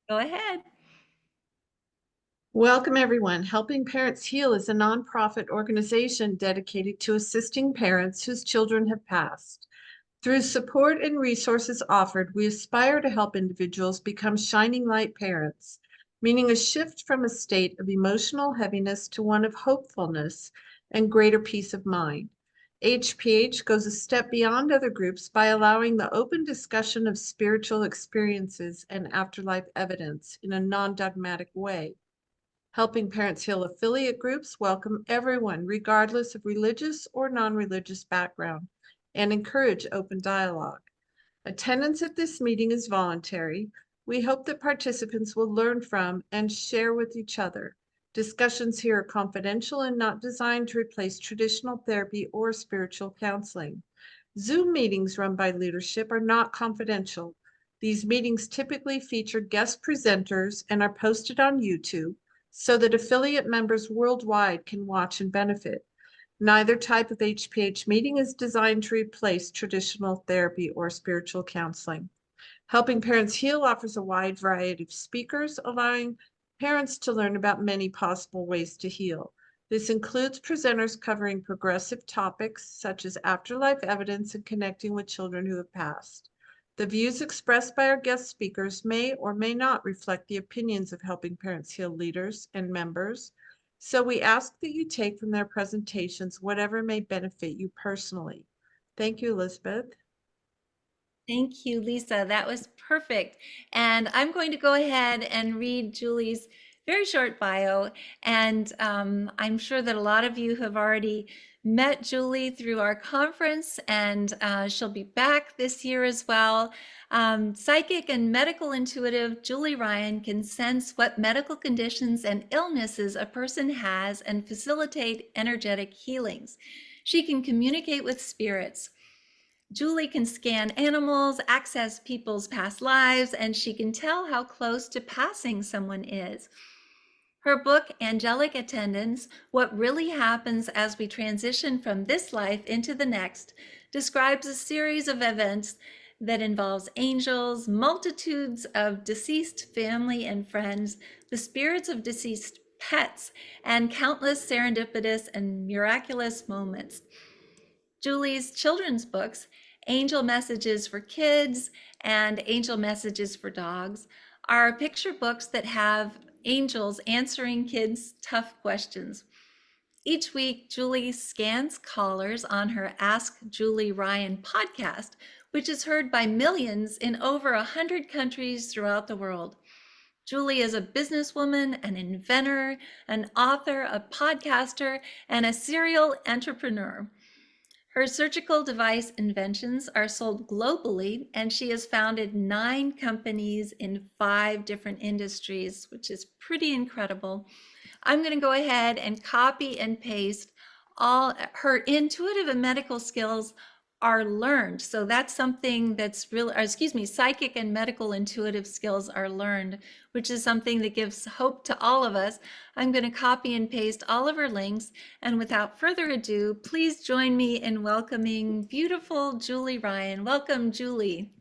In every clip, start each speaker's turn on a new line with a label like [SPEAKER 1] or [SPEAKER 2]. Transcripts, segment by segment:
[SPEAKER 1] Go ahead.
[SPEAKER 2] Welcome, everyone. Helping Parents Heal is a nonprofit organization dedicated to assisting parents whose children have passed. Through support and resources offered, we aspire to help individuals become shining light parents, meaning a shift from a state of emotional heaviness to one of hopefulness and greater peace of mind. HPH goes a step beyond other groups by allowing the open discussion of spiritual experiences and afterlife evidence in a non dogmatic way. Helping Parents Heal affiliate groups welcome everyone, regardless of religious or non-religious background, and encourage open dialogue. Attendance at this meeting is voluntary. We hope that participants will learn from and share with each other. Discussions here are confidential and not designed to replace traditional therapy or spiritual counseling. Zoom meetings run by leadership are not confidential. These meetings typically feature guest presenters and are posted on YouTube so that affiliate members worldwide can watch and benefit. Neither type of HPH meeting is designed to replace traditional therapy or spiritual counseling. Helping Parents Heal offers a wide variety of speakers, allowing parents to learn about many possible ways to heal. This includes presenters covering progressive topics such as afterlife evidence and connecting with children who have passed. The views expressed by our guest speakers may or may not reflect the opinions of Helping Parents Heal leaders and members, so we ask that you take from their presentations whatever may benefit you personally. Thank you, Elizabeth.
[SPEAKER 1] Thank you, Lisa. That was perfect. And I'm going to go ahead and read Julie's very short bio. And I'm sure that a lot of you have already met Julie through our conference, and she'll be back this year as well. Psychic and medical intuitive Julie Ryan can sense what medical conditions and illnesses a person has and facilitate energetic healings. She can communicate with spirits. Julie can scan animals, access people's past lives, and she can tell how close to passing someone is. Her book, Angelic Attendants: What Really Happens as We Transition from This Life into the Next, describes a series of events that involves angels, multitudes of deceased family and friends, the spirits of deceased pets, and countless serendipitous and miraculous moments. Julie's children's books, Angel Messages for Kids and Angel Messages for Dogs, are picture books that have angels answering kids' tough questions. Each week, Julie scans callers on her Ask Julie Ryan podcast, which is heard by millions in over 100 countries throughout the world. Julie is a businesswoman, an inventor, an author, a podcaster, and a serial entrepreneur. Her surgical device inventions are sold globally, and she has founded 9 companies in 5 different industries, which is pretty incredible. I'm going to go ahead and copy and paste all her intuitive and medical skills are learned. So that's something that's real, or excuse me, psychic and medical intuitive skills are learned, which is something that gives hope to all of us. I'm going to copy and paste all of her links. And without further ado, please join me in welcoming beautiful Julie Ryan. Welcome, Julie.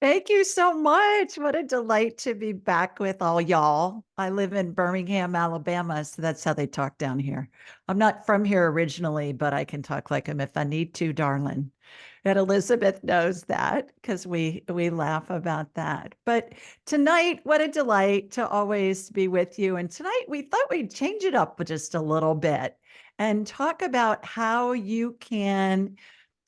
[SPEAKER 3] Thank you so much. What a delight to be back with all y'all. I live in Birmingham, Alabama, so that's how they talk down here. I'm not from here originally, but I can talk like them if I need to, darling. And Elizabeth knows that because we laugh about that. But tonight, what a delight to always be with you. And tonight we thought we'd change it up just a little bit and talk about how you can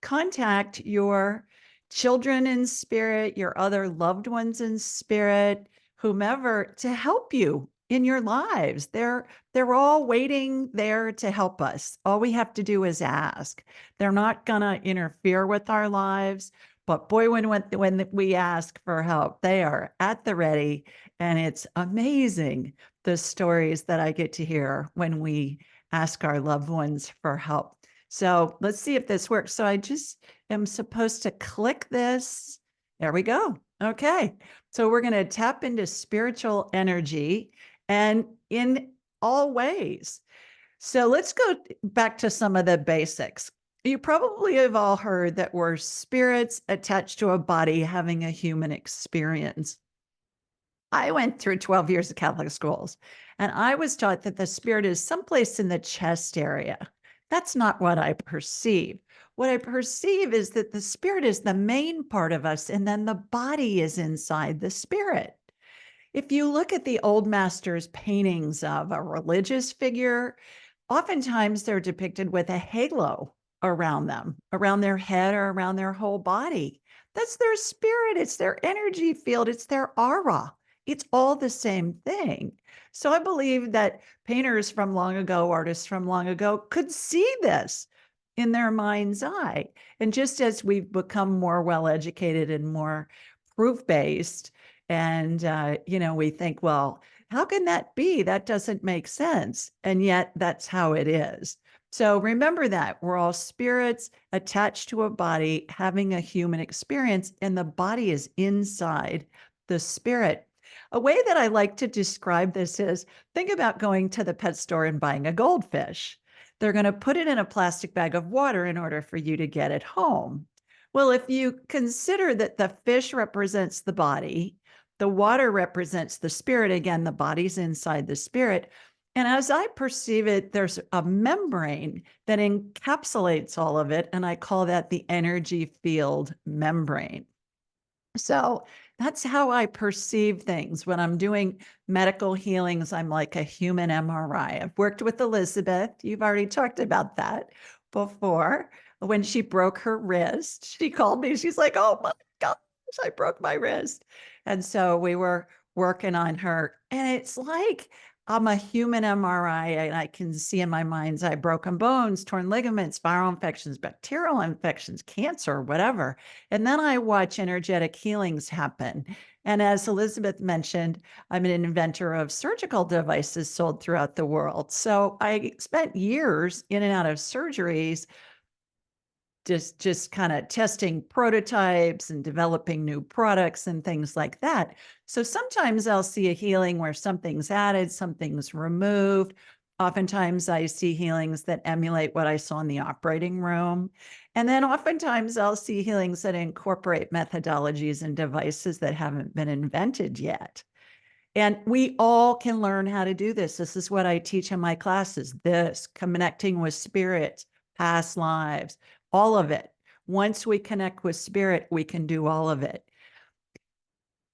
[SPEAKER 3] contact your children in spirit, your other loved ones in spirit, whomever, to help you in your lives. They're all waiting there to help us. All we have to do is ask. They're not going to interfere with our lives, but boy, when we ask for help, they are at the ready, and it's amazing the stories that I get to hear when we ask our loved ones for help. So let's see if this works. So I just am supposed to click this. There we go. Okay. So we're going to tap into spiritual energy and in all ways. So let's go back to some of the basics. You probably have all heard that we're spirits attached to a body having a human experience. I went through 12 years of Catholic schools, and I was taught that the spirit is someplace in the chest area. That's not what I perceive. What I perceive is that the spirit is the main part of us, and then the body is inside the spirit. If you look at the old masters' paintings of a religious figure, oftentimes they're depicted with a halo around them, around their head or around their whole body. That's their spirit, it's their energy field, it's their aura. It's all the same thing. So I believe that painters from long ago, artists from long ago could see this in their mind's eye. And just as we've become more well educated and more proof based, and, we think, well, how can that be? That doesn't make sense. And yet that's how it is. So remember that we're all spirits attached to a body, having a human experience, and the body is inside the spirit. A way that I like to describe this is think about going to the pet store and buying a goldfish. They're going to put it in a plastic bag of water in order for you to get it home. Well, if you consider that the fish represents the body, the water represents the spirit. Again, the body's inside the spirit. And as I perceive it, there's a membrane that encapsulates all of it. And I call that the energy field membrane. So that's how I perceive things. When I'm doing medical healings, I'm like a human MRI. I've worked with Elizabeth. You've already talked about that before. When she broke her wrist, she called me. She's like, oh my gosh, I broke my wrist. And so we were working on her. And it's like I'm a human MRI, and I can see in my mind's eye broken bones, torn ligaments, viral infections, bacterial infections, cancer, whatever. And then I watch energetic healings happen. And as Elizabeth mentioned, I'm an inventor of surgical devices sold throughout the world. So I spent years in and out of surgeries just kind of testing prototypes and developing new products and things like that. So sometimes I'll see a healing where something's added, something's removed. Oftentimes I see healings that emulate what I saw in the operating room. And then oftentimes I'll see healings that incorporate methodologies and devices that haven't been invented yet. And we all can learn how to do this. This is what I teach in my classes, this connecting with spirit, past lives, all of it. Once we connect with spirit, we can do all of it.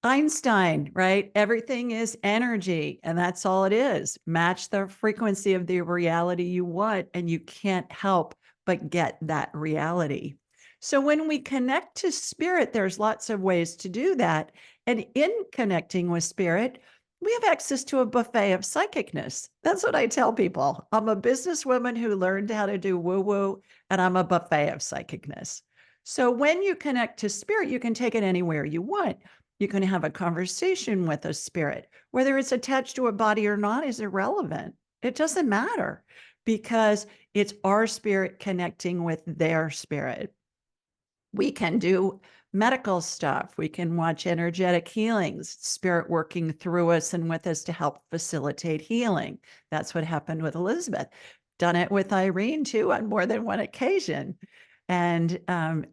[SPEAKER 3] Einstein, right? Everything is energy, and that's all it is. Match the frequency of the reality you want, and you can't help but get that reality. So when we connect to spirit, there's lots of ways to do that. And in connecting with spirit, we have access to a buffet of psychicness. That's what I tell people. I'm a businesswoman who learned how to do woo-woo, and I'm a buffet of psychicness. So when you connect to spirit, you can take it anywhere you want. You can have a conversation with a spirit. Whether it's attached to a body or not is irrelevant. It doesn't matter because it's our spirit connecting with their spirit. We can do medical stuff. We can watch energetic healings, spirit working through us and with us to help facilitate healing. That's what happened with Elizabeth. Done it with Irene too on more than one occasion. And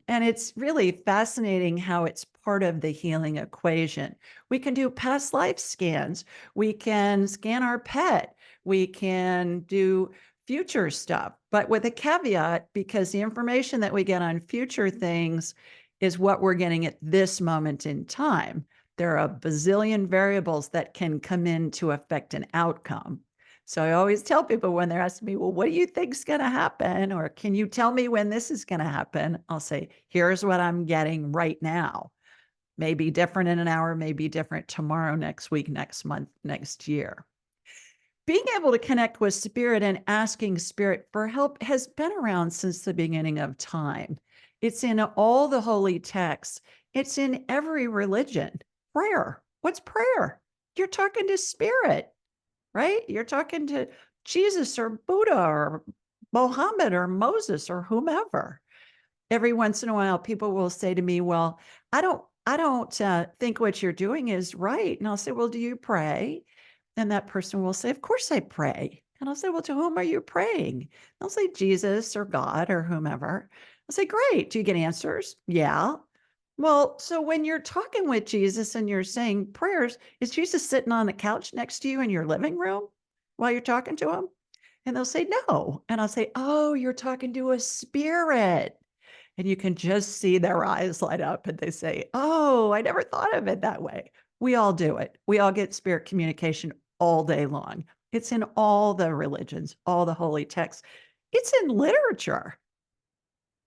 [SPEAKER 3] it's really fascinating how it's part of the healing equation. We can do past life scans. We can scan our pet. We can do future stuff, but with a caveat, because the information that we get on future things is what we're getting at this moment in time. There are a bazillion variables that can come in to affect an outcome. So I always tell people when they're asking me, well, what do you think's going to happen? Or can you tell me when this is going to happen? I'll say, here's what I'm getting right now. Maybe different in an hour, maybe different tomorrow, next week, next month, next year. Being able to connect with spirit and asking spirit for help has been around since the beginning of time. It's in all the holy texts. It's in every religion. Prayer. What's prayer? You're talking to spirit, right? You're talking to Jesus or Buddha or Mohammed or Moses or whomever. Every once in a while, people will say to me, well, I don't think what you're doing is right. And I'll say, well, do you pray? And that person will say, of course I pray. And I'll say, well, to whom are you praying? They'll say Jesus or God or whomever. I'll say, great. Do you get answers? Yeah. Well, so when you're talking with Jesus and you're saying prayers, is Jesus sitting on the couch next to you in your living room while you're talking to him? And they'll say, no. And I'll say, oh, you're talking to a spirit. And you can just see their eyes light up and they say, oh, I never thought of it that way. We all do it. We all get spirit communication all day long. It's in all the religions, all the holy texts. It's in literature.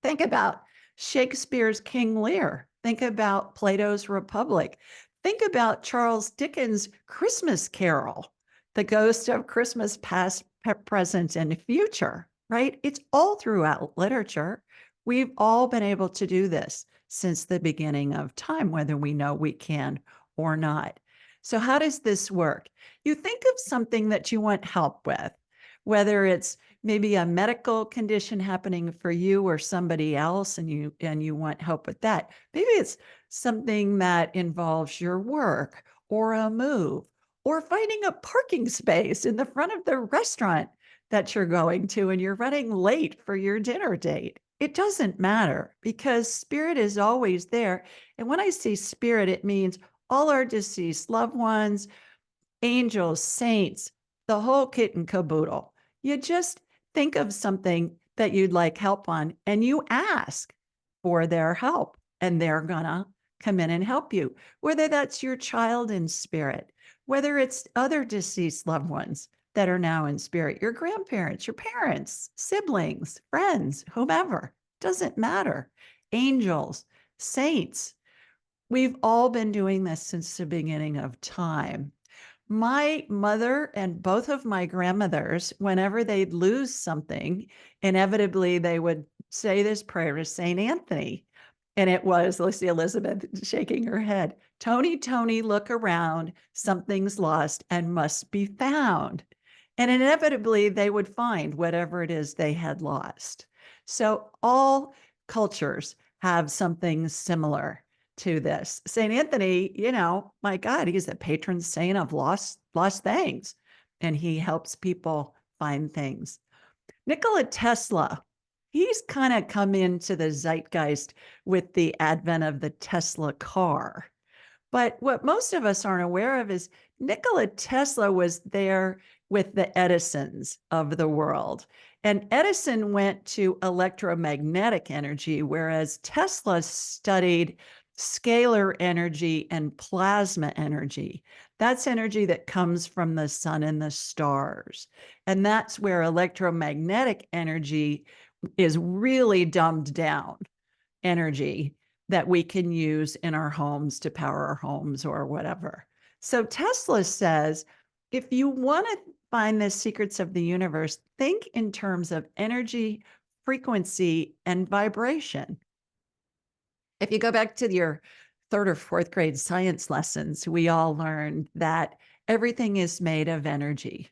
[SPEAKER 3] Think about Shakespeare's King Lear. Think about Plato's Republic. Think about Charles Dickens' Christmas Carol, the ghost of Christmas past, present, and future, right? It's all throughout literature. We've all been able to do this since the beginning of time, whether we know we can or not. So, how does this work? You think of something that you want help with, whether it's maybe a medical condition happening for you or somebody else and you want help with that. Maybe it's something that involves your work or a move or finding a parking space in the front of the restaurant that you're going to and you're running late for your dinner date. It doesn't matter because spirit is always there. And when I say spirit, it means all our deceased loved ones, angels, saints, the whole kit and caboodle. You just think of something that you'd like help on and you ask for their help, and they're gonna come in and help you, whether that's your child in spirit, whether it's other deceased loved ones that are now in spirit, your grandparents, your parents, siblings, friends, whomever, doesn't matter. Angels, saints. We've all been doing this since the beginning of time. My mother and both of my grandmothers, whenever they'd lose something, inevitably they would say this prayer to St. Anthony. And it was, let's see, Elizabeth shaking her head. Tony, Tony, look around. Something's lost and must be found. And inevitably they would find whatever it is they had lost. So all cultures have something similar to this. St. Anthony, my God, he's the patron saint of lost things, and he helps people find things. Nikola Tesla, he's kind of come into the zeitgeist with the advent of the Tesla car. But what most of us aren't aware of is Nikola Tesla was there with the Edisons of the world. And Edison went to electromagnetic energy, whereas Tesla studied scalar energy and plasma energy. That's energy that comes from the sun and the stars. And that's where electromagnetic energy is really dumbed down energy that we can use in our homes to power our homes or whatever. So Tesla says, if you want to find the secrets of the universe, think in terms of energy, frequency, and vibration. If you go back to your third or fourth grade science lessons, we all learned that everything is made of energy.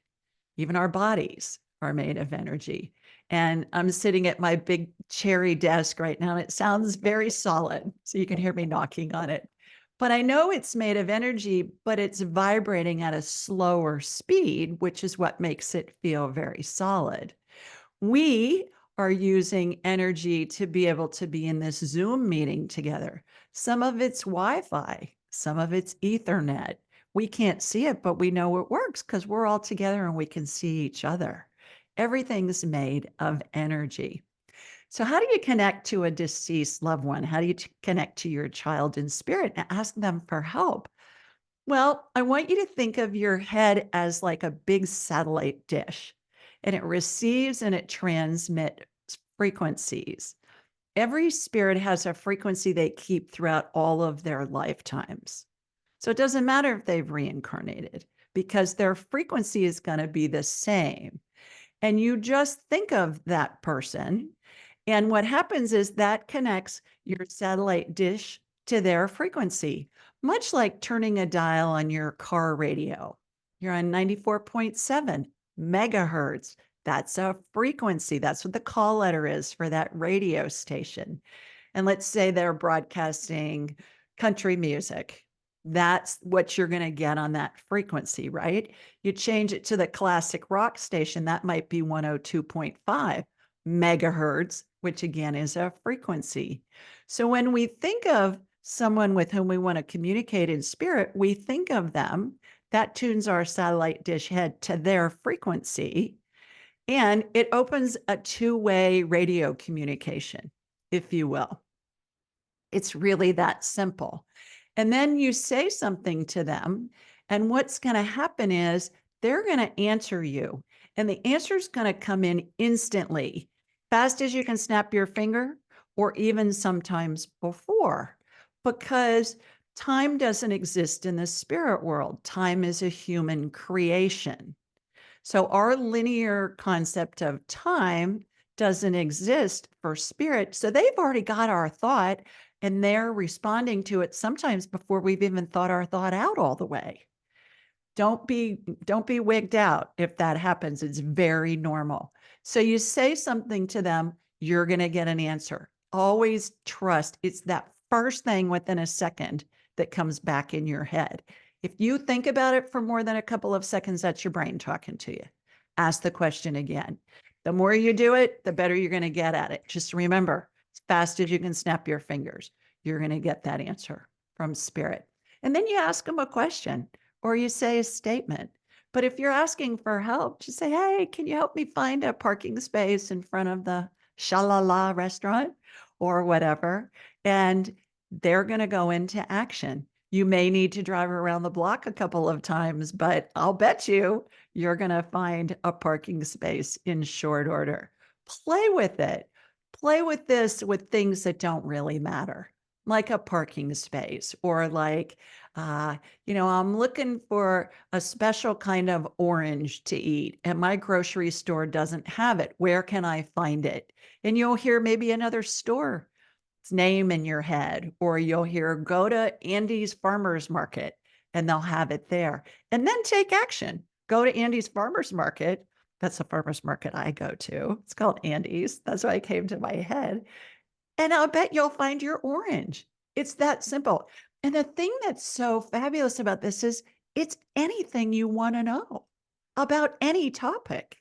[SPEAKER 3] Even our bodies are made of energy. And I'm sitting at my big cherry desk right now. And it sounds very solid, so you can hear me knocking on it. But I know it's made of energy, but it's vibrating at a slower speed, which is what makes it feel very solid. We are using energy to be able to be in this Zoom meeting together. Some of it's Wi-Fi, some of it's Ethernet. We can't see it, but we know it works because we're all together and we can see each other. Everything's made of energy. So how do you connect to a deceased loved one? How do you connect to your child in spirit and ask them for help? Well, I want you to think of your head as like a big satellite dish, and it receives and it transmits frequencies. Every spirit has a frequency they keep throughout all of their lifetimes. So it doesn't matter if they've reincarnated because their frequency is going to be the same. And you just think of that person. And what happens is that connects your satellite dish to their frequency, much like turning a dial on your car radio. You're on 94.7 megahertz. That's a frequency. That's what the call letter is for that radio station. And let's say they're broadcasting country music. That's what you're going to get on that frequency, right? You change it to the classic rock station, that might be 102.5 megahertz, which again is a frequency. So when we think of someone with whom we want to communicate in spirit, we think of them. That tunes our satellite dish head to their frequency. And it opens a two-way radio communication, if you will. It's really that simple. And then you say something to them, and what's going to happen is they're going to answer you, and the answer is going to come in instantly, fast as you can snap your finger, or even sometimes before, because time doesn't exist in the spirit world. Time is a human creation. So our linear concept of time doesn't exist for spirit. So they've already got our thought and they're responding to it sometimes before we've even thought our thought out all the way. Don't be wigged out if that happens. It's very normal. So you say something to them, you're going to get an answer. Always trust it's that first thing within a second that comes back in your head. If you think about it for more than a couple of seconds, that's your brain talking to you. Ask the question again. The more you do it, the better you're going to get at it. Just remember, as fast as you can snap your fingers, you're going to get that answer from spirit. And then you ask them a question or you say a statement. But if you're asking for help, just say, hey, can you help me find a parking space in front of the Shalala restaurant or whatever? And they're going to go into action. You may need to drive around the block a couple of times, but I'll bet you're going to find a parking space in short order. Play with it. Play with this with things that don't really matter, like a parking space or like, I'm looking for a special kind of orange to eat and my grocery store doesn't have it. Where can I find it? And you'll hear maybe another store name in your head, or you'll hear go to Andy's Farmers Market and they'll have it there. And then take action. Go to Andy's Farmers Market. That's the farmers market I go to. It's called Andy's. That's why it came to my head. And I'll bet you'll find your orange. It's that simple. And the thing that's so fabulous about this is it's anything you want to know about any topic.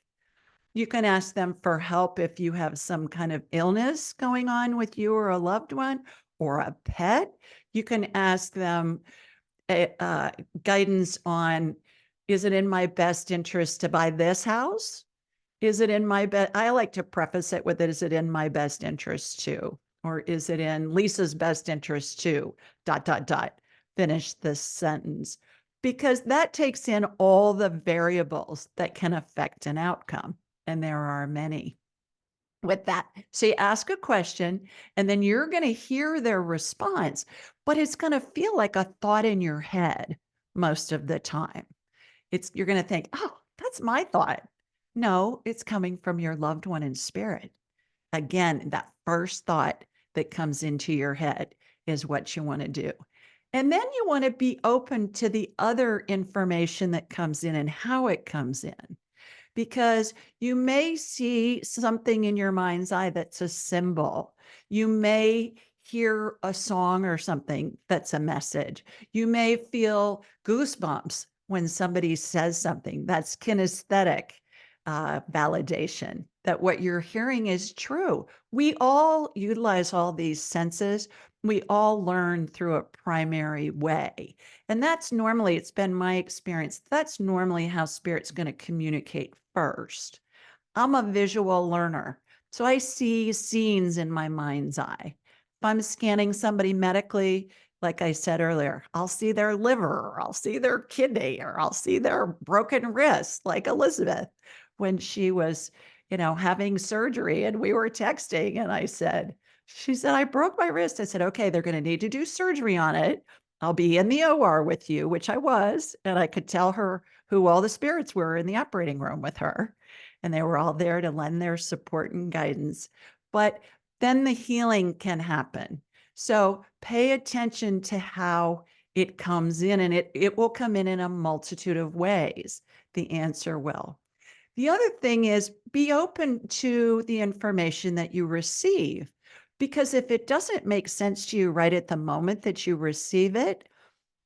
[SPEAKER 3] You can ask them for help if you have some kind of illness going on with you or a loved one or a pet. You can ask them guidance on, is it in my best interest to buy this house? Is it in my best? I like to preface it with, is it in my best interest too? Or is it in Lisa's best interest too? ... Finish this sentence. Because that takes in all the variables that can affect an outcome. And there are many with that. So you ask a question and then you're going to hear their response, but it's going to feel like a thought in your head most of the time. You're going to think, oh, that's my thought. No, it's coming from your loved one in spirit. Again, that first thought that comes into your head is what you want to do. And then you want to be open to the other information that comes in and how it comes in. Because you may see something in your mind's eye that's a symbol. You may hear a song or something that's a message. You may feel goosebumps when somebody says something. That's kinesthetic validation that what you're hearing is true. We all utilize all these senses. We all learn through a primary way. And that's normally, it's been my experience, that's normally how spirit's going to communicate first. I'm a visual learner, so I see scenes in my mind's eye. If I'm scanning somebody medically, like I said earlier, I'll see their liver, or I'll see their kidney, or I'll see their broken wrist, like Elizabeth when she was, having surgery and we were texting and she said, I broke my wrist. I said, okay, they're going to need to do surgery on it. I'll be in the OR with you, which I was. And I could tell her who all the spirits were in the operating room with her. And they were all there to lend their support and guidance. But then the healing can happen. So pay attention to how it comes in, and it will come in a multitude of ways. The answer will. The other thing is be open to the information that you receive, because if it doesn't make sense to you right at the moment that you receive it,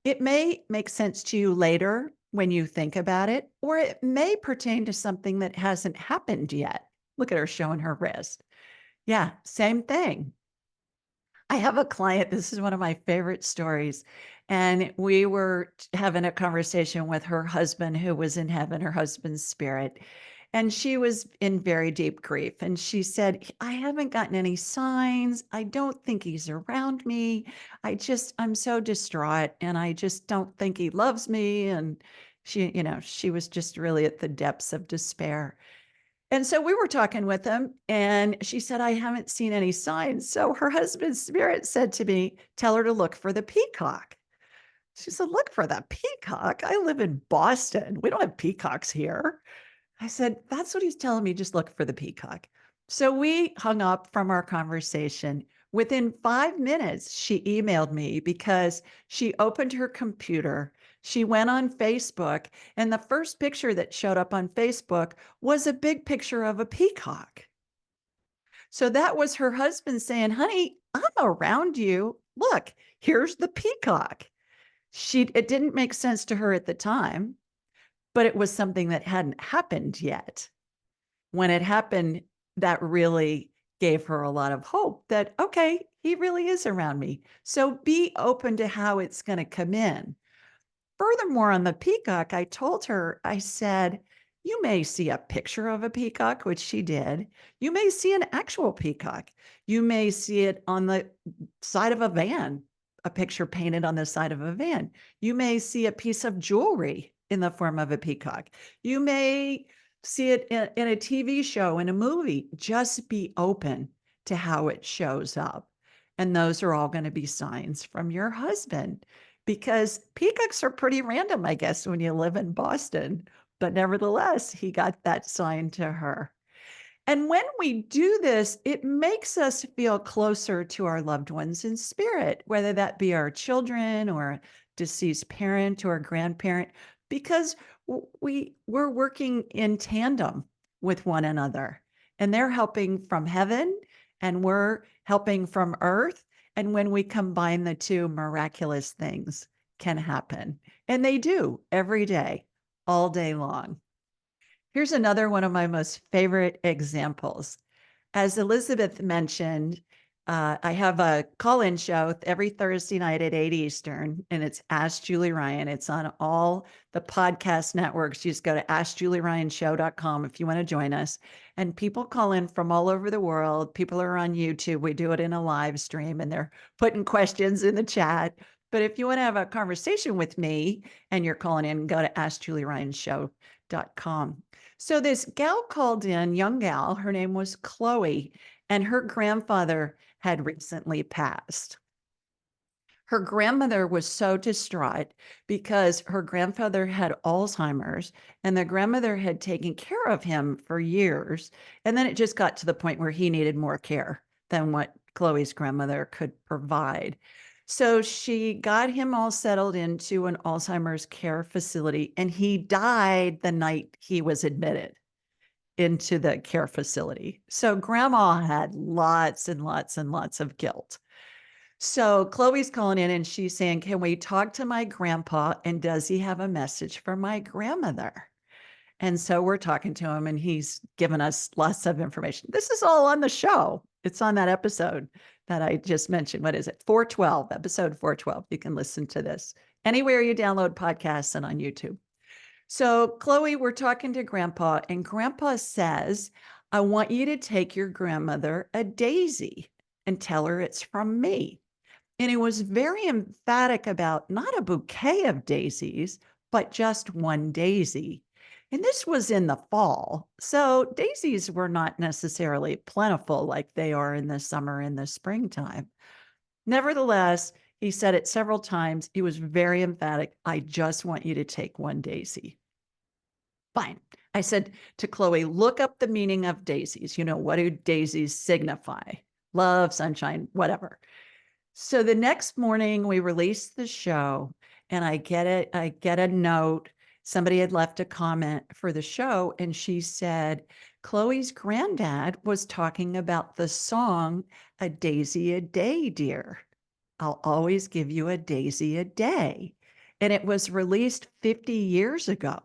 [SPEAKER 3] it may make sense to you later when you think about it, or it may pertain to something that hasn't happened yet. Look at her showing her wrist. Yeah, same thing. I have a client, this is one of my favorite stories. And we were having a conversation with her husband who was in heaven, her husband's spirit. And she was in very deep grief. And she said, I haven't gotten any signs. I don't think he's around me. I'm so distraught and I just don't think he loves me. And she was just really at the depths of despair. And so we were talking with him, and she said, I haven't seen any signs. So her husband's spirit said to me, tell her to look for the peacock. She said, look for the peacock. I live in Boston. We don't have peacocks here. I said, that's what he's telling me. Just look for the peacock. So we hung up from our conversation. Within 5 minutes, she emailed me because she opened her computer. She went on Facebook, and the first picture that showed up on Facebook was a big picture of a peacock. So that was her husband saying, honey, I'm around you. Look, here's the peacock. It didn't make sense to her at the time, but it was something that hadn't happened yet. When it happened, that really gave her a lot of hope that, okay, he really is around me. So be open to how it's going to come in. Furthermore, on the peacock, I told her, I said, you may see a picture of a peacock, which she did. You may see an actual peacock. You may see it on the side of a van, a picture painted on the side of a van. You may see a piece of jewelry in the form of a peacock. You may see it in a TV show, in a movie. Just be open to how it shows up. And those are all going to be signs from your husband, because peacocks are pretty random, I guess, when you live in Boston. But nevertheless, he got that sign to her. And when we do this, it makes us feel closer to our loved ones in spirit, whether that be our children or a deceased parent or a grandparent, because we're working in tandem with one another. And they're helping from heaven and we're helping from earth. And when we combine the two, miraculous things can happen. And they do every day, all day long. Here's another one of my most favorite examples. As Elizabeth mentioned, I have a call-in show every Thursday night at 8 Eastern, and it's Ask Julie Ryan. It's on all the podcast networks. You just go to AskJulieRyanShow.com if you want to join us. And people call in from all over the world. People are on YouTube. We do it in a live stream, and they're putting questions in the chat. But if you want to have a conversation with me and you're calling in, go to AskJulieRyanShow.com. So this gal called in, young gal, her name was Chloe, and her grandfather had recently passed. Her grandmother was so distraught because her grandfather had Alzheimer's and the grandmother had taken care of him for years. And then it just got to the point where he needed more care than what Chloe's grandmother could provide. So she got him all settled into an Alzheimer's care facility, and he died the night he was admitted into the care facility. So grandma had lots and lots and lots of guilt. So Chloe's calling in and she's saying, can we talk to my grandpa? And does he have a message for my grandmother? And so we're talking to him and he's given us lots of information. This is all on the show. It's on that episode that I just mentioned. What is it? 412, episode 412. You can listen to this anywhere you download podcasts and on YouTube. So Chloe, we're talking to Grandpa, and Grandpa says, I want you to take your grandmother a daisy and tell her it's from me. And he was very emphatic about not a bouquet of daisies, but just one daisy. And this was in the fall. So daisies were not necessarily plentiful like they are in the summer and the springtime. Nevertheless, he said it several times. He was very emphatic. I just want you to take one daisy. Fine. I said to Chloe, look up the meaning of daisies. What do daisies signify? Love, sunshine, whatever. So the next morning we released the show and I get a note. Somebody had left a comment for the show and she said, Chloe's granddad was talking about the song, A Daisy a Day, Dear. I'll always give you a daisy a day. And it was released 50 years ago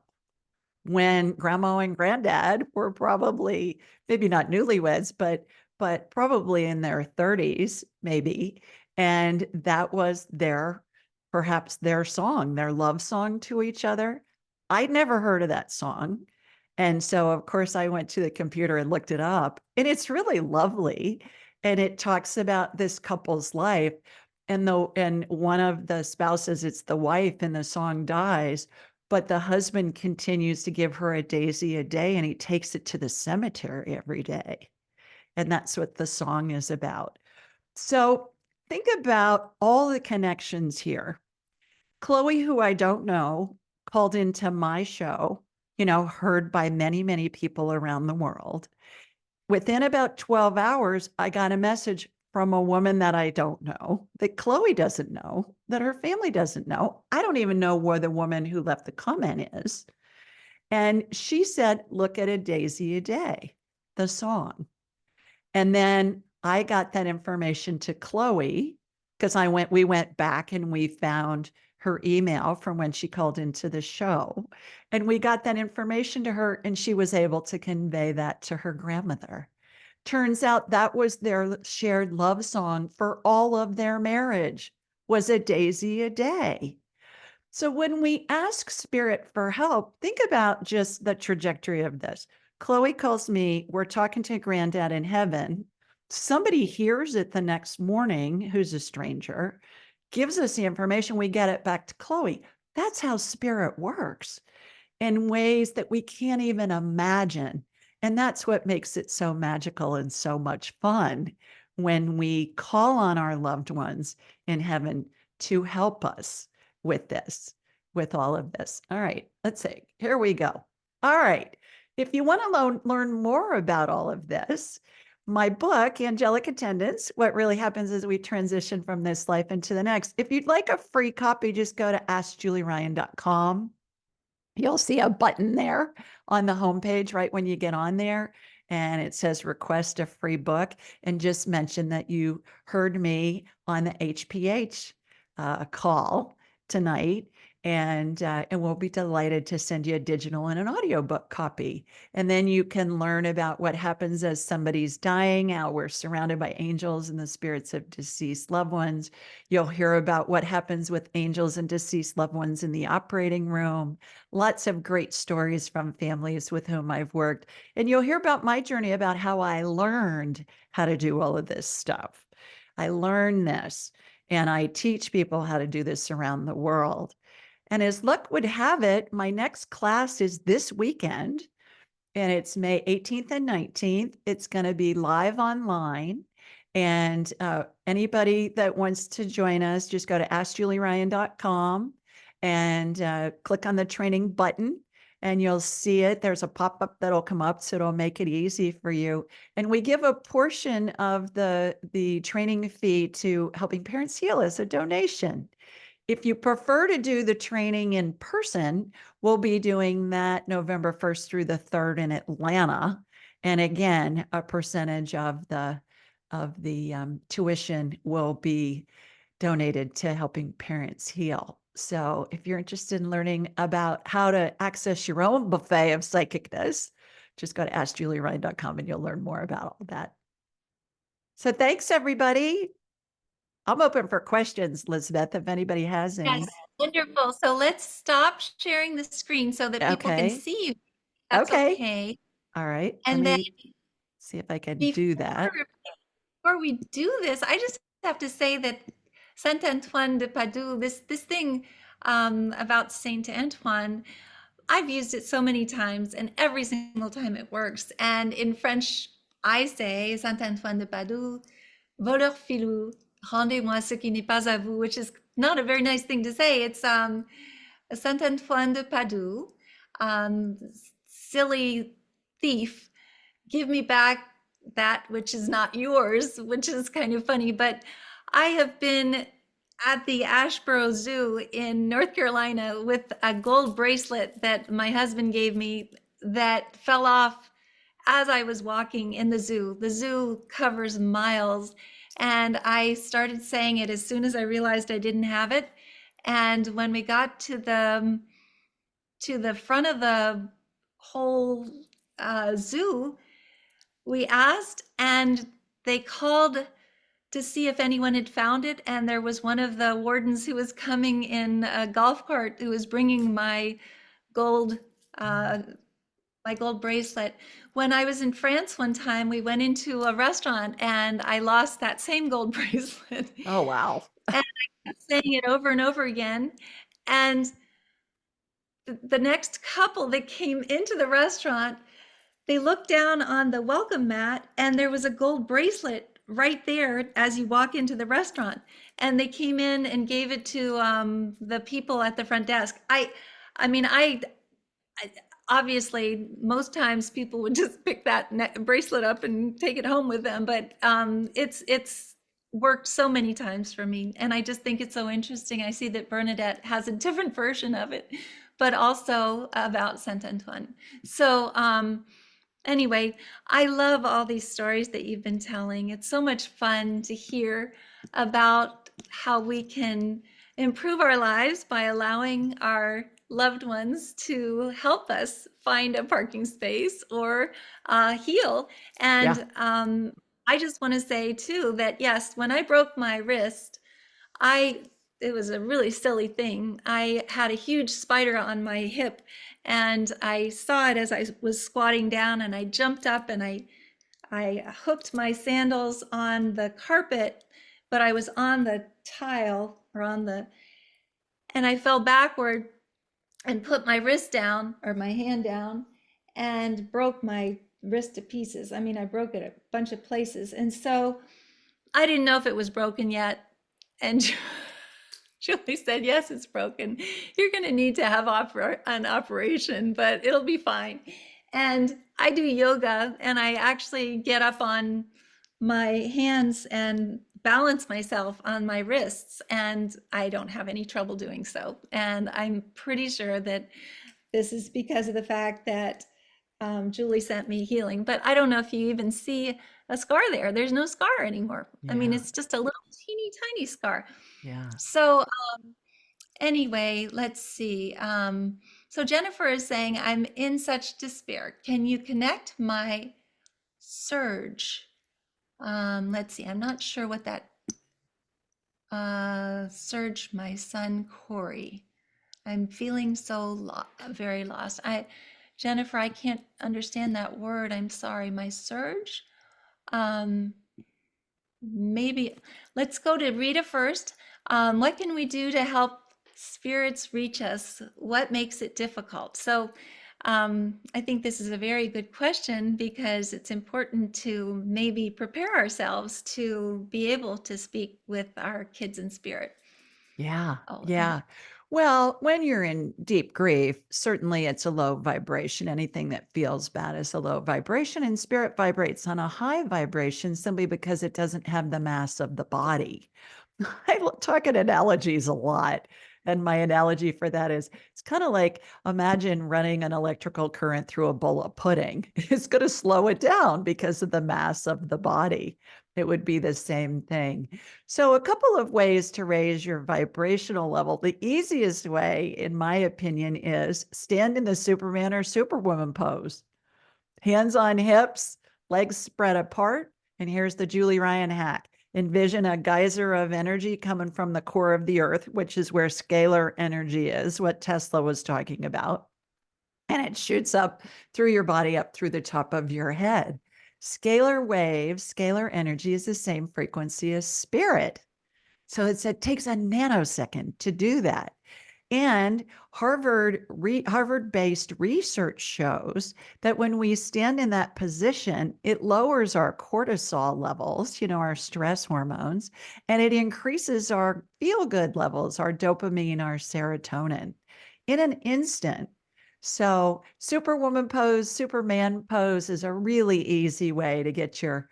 [SPEAKER 3] when grandma and granddad were probably maybe not newlyweds, but but probably in their 30s, maybe. And that was perhaps their song, their love song to each other. I'd never heard of that song. And so, of course, I went to the computer and looked it up, and it's really lovely. And it talks about this couple's life. And one of the spouses, it's the wife in the song, dies, but the husband continues to give her a daisy a day, and he takes it to the cemetery every day. And that's what the song is about. So think about all the connections here. Chloe, who I don't know, called into my show, heard by many, many people around the world. Within about 12 hours, I got a message from a woman that I don't know, that Chloe doesn't know, that her family doesn't know. I don't even know where the woman who left the comment is. And she said, look at a daisy a day, the song. And then I got that information to Chloe because we went back and we found her email from when she called into the show. And we got that information to her, and she was able to convey that to her grandmother. Turns out that was their shared love song for all of their marriage, was a daisy a day. So when we ask spirit for help, think about just the trajectory of this. Chloe calls me, we're talking to granddad in heaven. Somebody hears it the next morning, who's a stranger, gives us the information, we get it back to Chloe. That's how spirit works in ways that we can't even imagine. And that's what makes it so magical and so much fun when we call on our loved ones in heaven to help us with this, with all of this. All right, let's see. Here we go. All right. If you want to learn more about all of this, my book, Angelic Attendants, what really happens is we transition from this life into the next. If you'd like a free copy, just go to askjulieryan.com. You'll see a button there on the homepage right when you get on there, and it says request a free book, and just mention that you heard me on the HPH call tonight, and we'll be delighted to send you a digital and an audiobook copy. And then you can learn about what happens as somebody's dying, how we're surrounded by angels and the spirits of deceased loved ones. You'll hear about what happens with angels and deceased loved ones in the operating room. Lots of great stories from families with whom I've worked. And you'll hear about my journey, about how I learned how to do all of this stuff. I learned this, and I teach people how to do this around the world. And as luck would have it, my next class is this weekend, and it's May 18th and 19th. It's going to be live online. And anybody that wants to join us, just go to askjulieryan.com and click on the training button, and you'll see it. There's a pop-up that'll come up, so it'll make it easy for you. And we give a portion of the training fee to Helping Parents Heal as a donation. If you prefer to do the training in person, we'll be doing that November 1st through the 3rd in Atlanta. And again, a percentage of the tuition will be donated to Helping Parents Heal. So if you're interested in learning about how to access your own buffet of psychicness, just go to askjulieryan.com and you'll learn more about all that. So thanks, everybody. I'm open for questions, Elizabeth, if anybody has any.
[SPEAKER 1] Yes, wonderful. So let's stop sharing the screen so that people can
[SPEAKER 3] Okay.
[SPEAKER 1] see you. That's okay.
[SPEAKER 3] All right. Let
[SPEAKER 1] And then
[SPEAKER 3] me see if I can do that.
[SPEAKER 1] before we do this, I just have to say that Saint Antoine de Padoue, this thing about Saint Antoine, I've used it so many times, and every single time it works. And in French, I say Saint Antoine de Padoue, voleur filou, rendez-moi ce qui n'est pas à vous, which is not a very nice thing to say. It's Saint Antoine de Padoue, silly thief, give me back that which is not yours, which is kind of funny. But I have been at the Ashboro Zoo in North Carolina with a gold bracelet that my husband gave me that fell off as I was walking in the zoo. The zoo covers miles, and I started saying it as soon as I realized I didn't have it. And when we got to the front of the whole zoo, we asked, and they called to see if anyone had found it, and there was one of the wardens who was coming in a golf cart who was bringing gold uh, my gold bracelet. When I was in France one time, we went into a restaurant and I lost that same gold bracelet.
[SPEAKER 3] Oh, wow.
[SPEAKER 1] And I kept saying it over and over again. And the next couple that came into the restaurant, they looked down on the welcome mat and there was a gold bracelet right there as you walk into the restaurant. And they came in and gave it to the people at the front desk. I mean, obviously most times people would just pick that bracelet up and take it home with them, but it's worked so many times for me, and I just think it's so interesting. I see that Bernadette has a different version of it, but also about Saint Antoine. So anyway, I love all these stories that you've been telling. It's so much fun to hear about how we can improve our lives by allowing our loved ones to help us find a parking space or heal.
[SPEAKER 3] Yeah.
[SPEAKER 1] And I just want to say too that yes, when I broke my wrist, I it was a really silly thing. I had a huge spider on my hip and I saw it as I was squatting down, and I jumped up and I hooked my sandals on the carpet, but I was on the tile or and I fell backward and put my wrist down or my hand down and broke my wrist to pieces. I mean, I broke it a bunch of places. And so I didn't know if it was broken yet. And Julie said, yes, it's broken. You're going to need to have an operation, but it'll be fine. And I do yoga, and I actually get up on my hands and balance myself on my wrists, and I don't have any trouble doing so. And I'm pretty sure that this is because of the fact that Julie sent me healing, but I don't know if you even see a scar there. There's no scar anymore. I mean,
[SPEAKER 3] Yeah.
[SPEAKER 1] it's just a little teeny tiny scar.
[SPEAKER 3] Yeah.
[SPEAKER 1] So anyway, let's see. So Jennifer is saying, I'm in such despair. Can you connect my surge? Let's see. I'm not sure what that surge, my son Corey. I'm feeling very lost. Jennifer, I can't understand that word. I'm sorry. My surge. Um, Maybe let's go to Rita first. What can we do to help spirits reach us? What makes it difficult? So I think this is a very good question because it's important to maybe prepare ourselves to be able to speak with our kids in spirit.
[SPEAKER 3] Yeah.
[SPEAKER 1] Oh,
[SPEAKER 3] Yeah. Well, when you're in deep grief, certainly it's a low vibration. Anything that feels bad is a low vibration, and spirit vibrates on a high vibration simply because it doesn't have the mass of the body. Talk in analogies a lot. And my analogy for that is it's kind of like imagine running an electrical current through a bowl of pudding. It's going to slow it down because of the mass of the body. It would be the same thing. So, a couple of ways to raise your vibrational level. The easiest way, in my opinion, is stand in the Superman or Superwoman pose, hands on hips, legs spread apart. And here's the Julie Ryan hack. Envision a geyser of energy coming from the core of the earth, which is where scalar energy is, what Tesla was talking about. And it shoots up through your body, up through the top of your head. Scalar waves, scalar energy is the same frequency as spirit. So it takes a nanosecond to do that. And Harvard-based research shows that when we stand in that position, it lowers our cortisol levels, our stress hormones, and it increases our feel-good levels, our dopamine, our serotonin in an instant. So Superwoman pose, Superman pose is a really easy way to get your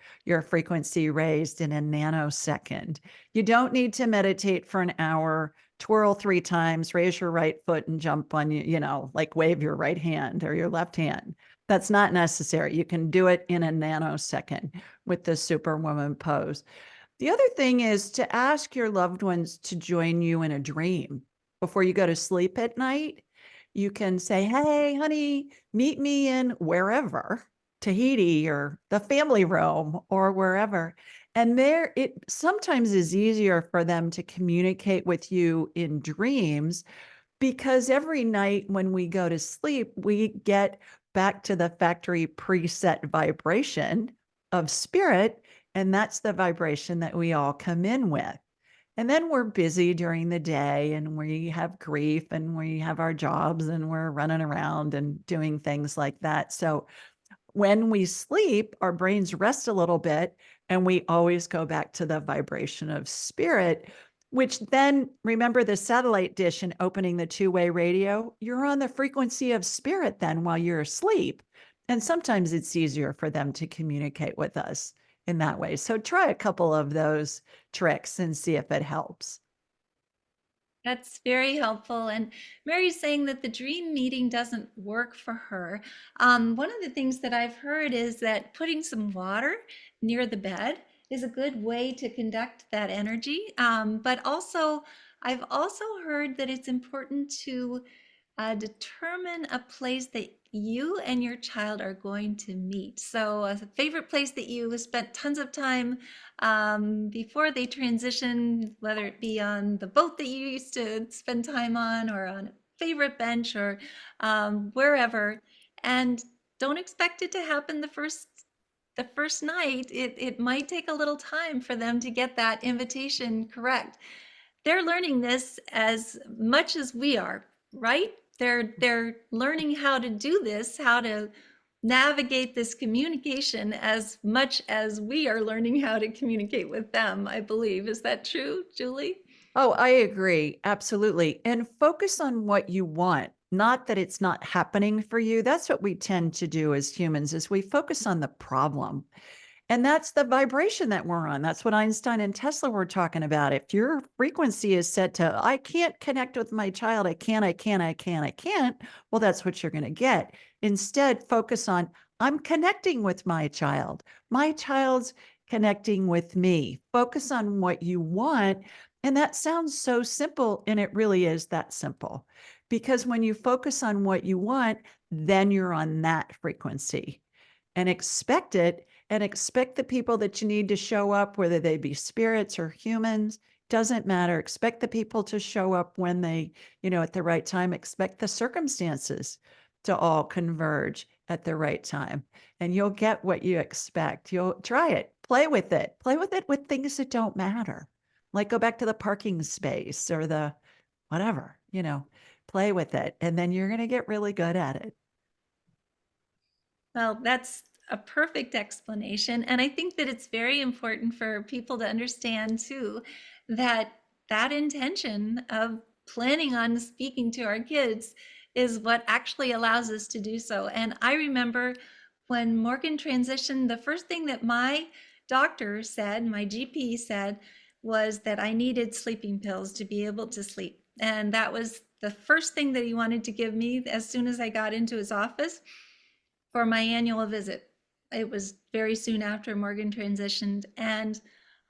[SPEAKER 3] frequency raised in a nanosecond. You don't need to meditate for an hour, twirl 3 times, raise your right foot and jump on like wave your right hand or your left hand. That's not necessary. You can do it in a nanosecond with the Superwoman pose. The other thing is to ask your loved ones to join you in a dream before you go to sleep at night. You can say, hey, honey, meet me in wherever. Tahiti or the family room or wherever. And there, it sometimes is easier for them to communicate with you in dreams because every night when we go to sleep, we get back to the factory preset vibration of spirit. And that's the vibration that we all come in with. And then we're busy during the day and we have grief and we have our jobs and we're running around and doing things like that. So when we sleep, our brains rest a little bit and we always go back to the vibration of spirit, which then remember the satellite dish and opening the two-way radio, you're on the frequency of spirit then while you're asleep. And sometimes it's easier for them to communicate with us in that way. So try a couple of those tricks and see if it helps.
[SPEAKER 1] That's very helpful. And Mary's saying that the dream meeting doesn't work for her. One of the things that I've heard is that putting some water near the bed is a good way to conduct that energy. But also, I've also heard that it's important to determine a place that you and your child are going to meet. So, a favorite place that you spent tons of time before they transition, whether it be on the boat that you used to spend time on, or on a favorite bench, or wherever. And don't expect it to happen the first night. It might take a little time for them to get that invitation correct. They're learning this as much as we are, right? They're learning how to do this, how to navigate this communication as much as we are learning how to communicate with them, I believe. Is that true, Julie?
[SPEAKER 3] Oh, I agree. Absolutely. And focus on what you want, not that it's not happening for you. That's what we tend to do as humans is we focus on the problem. And that's the vibration that we're on. That's what Einstein and Tesla were talking about. If your frequency is set to, I can't connect with my child, I can't, well, that's what you're going to get. Instead, focus on, I'm connecting with my child. My child's connecting with me. Focus on what you want. And that sounds so simple. And it really is that simple. Because when you focus on what you want, then you're on that frequency and expect it and expect the people that you need to show up, whether they be spirits or humans, doesn't matter. Expect the people to show up when they, at the right time. Expect the circumstances to all converge at the right time. And you'll get what you expect. You'll try it, play with it with things that don't matter. Like go back to the parking space or the whatever, play with it. And then you're going to get really good at it.
[SPEAKER 1] Well, that's a perfect explanation. And I think that it's very important for people to understand too that that intention of planning on speaking to our kids is what actually allows us to do so. And I remember when Morgan transitioned, the first thing that my doctor said, my GP said, was that I needed sleeping pills to be able to sleep. And that was the first thing that he wanted to give me as soon as I got into his office for my annual visit. It was very soon after Morgan transitioned, and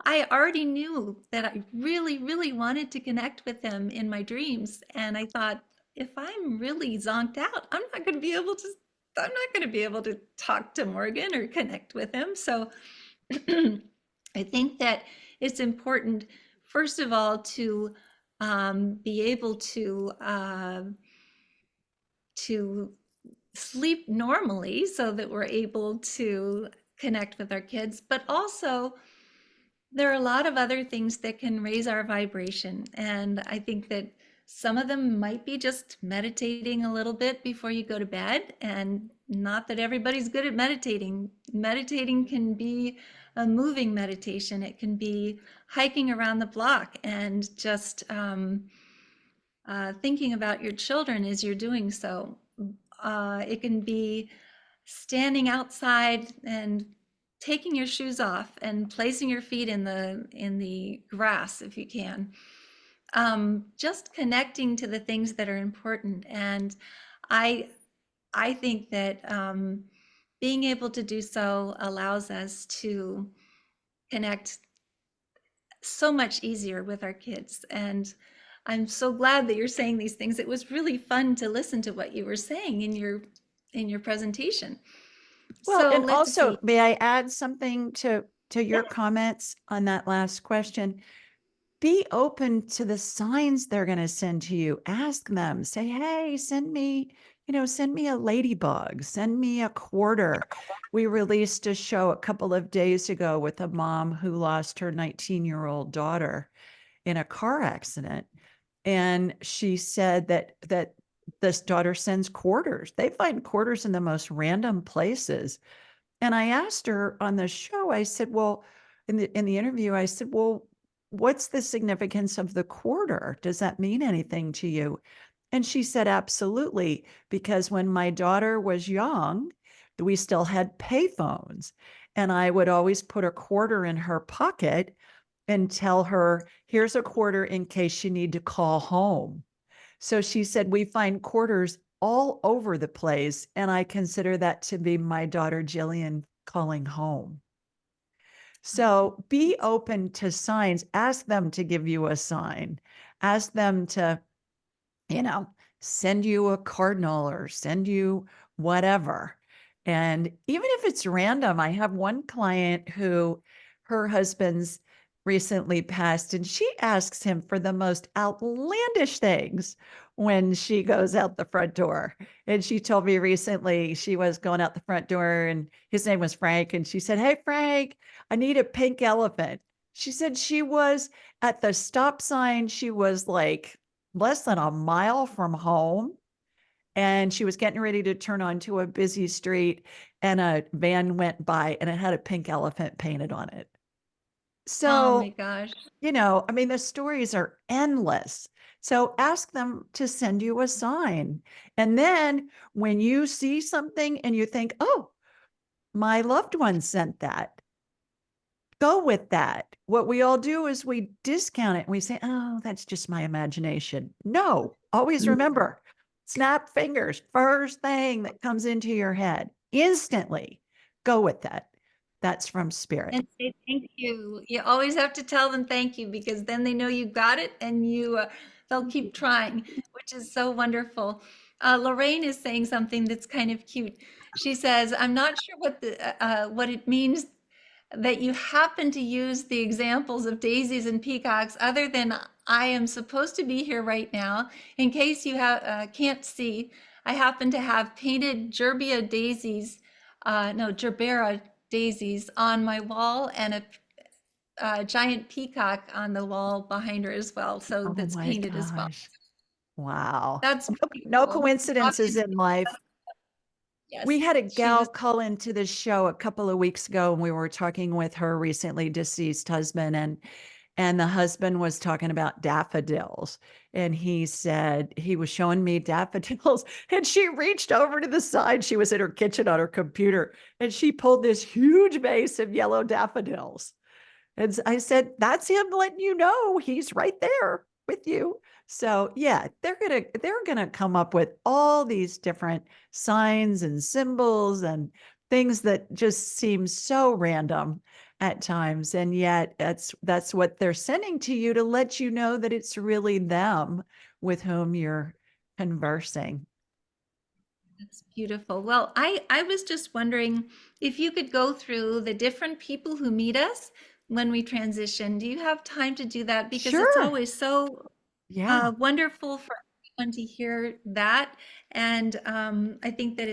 [SPEAKER 1] I already knew that I really, really wanted to connect with him in my dreams. And I thought, if I'm really zonked out, I'm not going to be able to. I'm not going to be able to talk to Morgan or connect with him. So I think that it's important, first of all, to be able to sleep normally so that we're able to connect with our kids. But also, there are a lot of other things that can raise our vibration. And I think that some of them might be just meditating a little bit before you go to bed. And not that everybody's good at meditating. Meditating can be a moving meditation, it can be hiking around the block and just thinking about your children as you're doing so. It can be standing outside and taking your shoes off and placing your feet in the grass if you can. Just connecting to the things that are important. And I I think that being able to do so allows us to connect so much easier with our kids. And I'm so glad that you're saying these things. It was really fun to listen to what you were saying in your presentation.
[SPEAKER 3] Well,
[SPEAKER 1] So
[SPEAKER 3] and
[SPEAKER 1] let's
[SPEAKER 3] also,
[SPEAKER 1] see.
[SPEAKER 3] may I add something to your comments on that last question? Be open to the signs they're going to send to you. Ask them, say, hey, send me a ladybug, send me a quarter. We released a show a couple of days ago with a mom who lost her 19-year-old daughter in a car accident. And she said that this daughter sends quarters. They find quarters in the most random places. And I asked her on the show, I said, well, in the interview, I said, well, what's the significance of the quarter? Does that mean anything to you? And she said, absolutely, because when my daughter was young, we still had payphones. And I would always put a quarter in her pocket and tell her, here's a quarter in case you need to call home. So she said, we find quarters all over the place. And I consider that to be my daughter Jillian calling home. So be open to signs. Ask them to give you a sign. Ask them to, you know, send you a cardinal or send you whatever. And even if it's random, I have one client who her husband's recently passed, and she asks him for the most outlandish things when she goes out the front door. And she told me recently she was going out the front door and his name was Frank. And she said, hey, Frank, I need a pink elephant. She said she was at the stop sign. She was like less than a mile from home. And she was getting ready to turn onto a busy street, and a van went by and it had a pink elephant painted on it.
[SPEAKER 1] Oh my
[SPEAKER 3] So,
[SPEAKER 1] gosh.
[SPEAKER 3] I mean, the stories are endless. So ask them to send you a sign. And then when you see something and you think, oh, my loved one sent that, go with that. What we all do is we discount it and we say, oh, that's just my imagination. No, always remember, snap fingers, first thing that comes into your head, instantly go with that. That's from spirit.
[SPEAKER 1] And say thank you. You always have to tell them thank you because then they know you got it and they'll keep trying, which is so wonderful. Lorraine is saying something that's kind of cute. She says, "I'm not sure what it means that you happen to use the examples of daisies and peacocks other than I am supposed to be here right now. In case you can't see, I happen to have painted gerbera daisies on my wall and a giant peacock on the wall behind her as well. So
[SPEAKER 3] Oh
[SPEAKER 1] that's
[SPEAKER 3] my
[SPEAKER 1] painted as well.
[SPEAKER 3] gosh. Wow.
[SPEAKER 1] That's pretty
[SPEAKER 3] No
[SPEAKER 1] cool.
[SPEAKER 3] coincidences
[SPEAKER 1] Obviously,
[SPEAKER 3] in life. We
[SPEAKER 1] yes,
[SPEAKER 3] had a
[SPEAKER 1] she
[SPEAKER 3] gal
[SPEAKER 1] was.
[SPEAKER 3] call into the show a couple of weeks ago, and we were talking with her recently deceased husband, and the husband was talking about daffodils, and he said he was showing me daffodils, and she reached over to the side. She was in her kitchen on her computer, and she pulled this huge vase of yellow daffodils. And I said, that's him letting you know he's right there with you. So yeah, they're gonna come up with all these different signs and symbols and things that just seem so random at times. And yet that's what they're sending to you to let you know that it's really them with whom you're conversing.
[SPEAKER 1] That's beautiful. Well, I was just wondering if you could go through the different people who meet us when we transition. Do you have time to do that? Because it's
[SPEAKER 3] Sure.
[SPEAKER 1] always so
[SPEAKER 3] Yeah.
[SPEAKER 1] wonderful for everyone to hear that, and I think that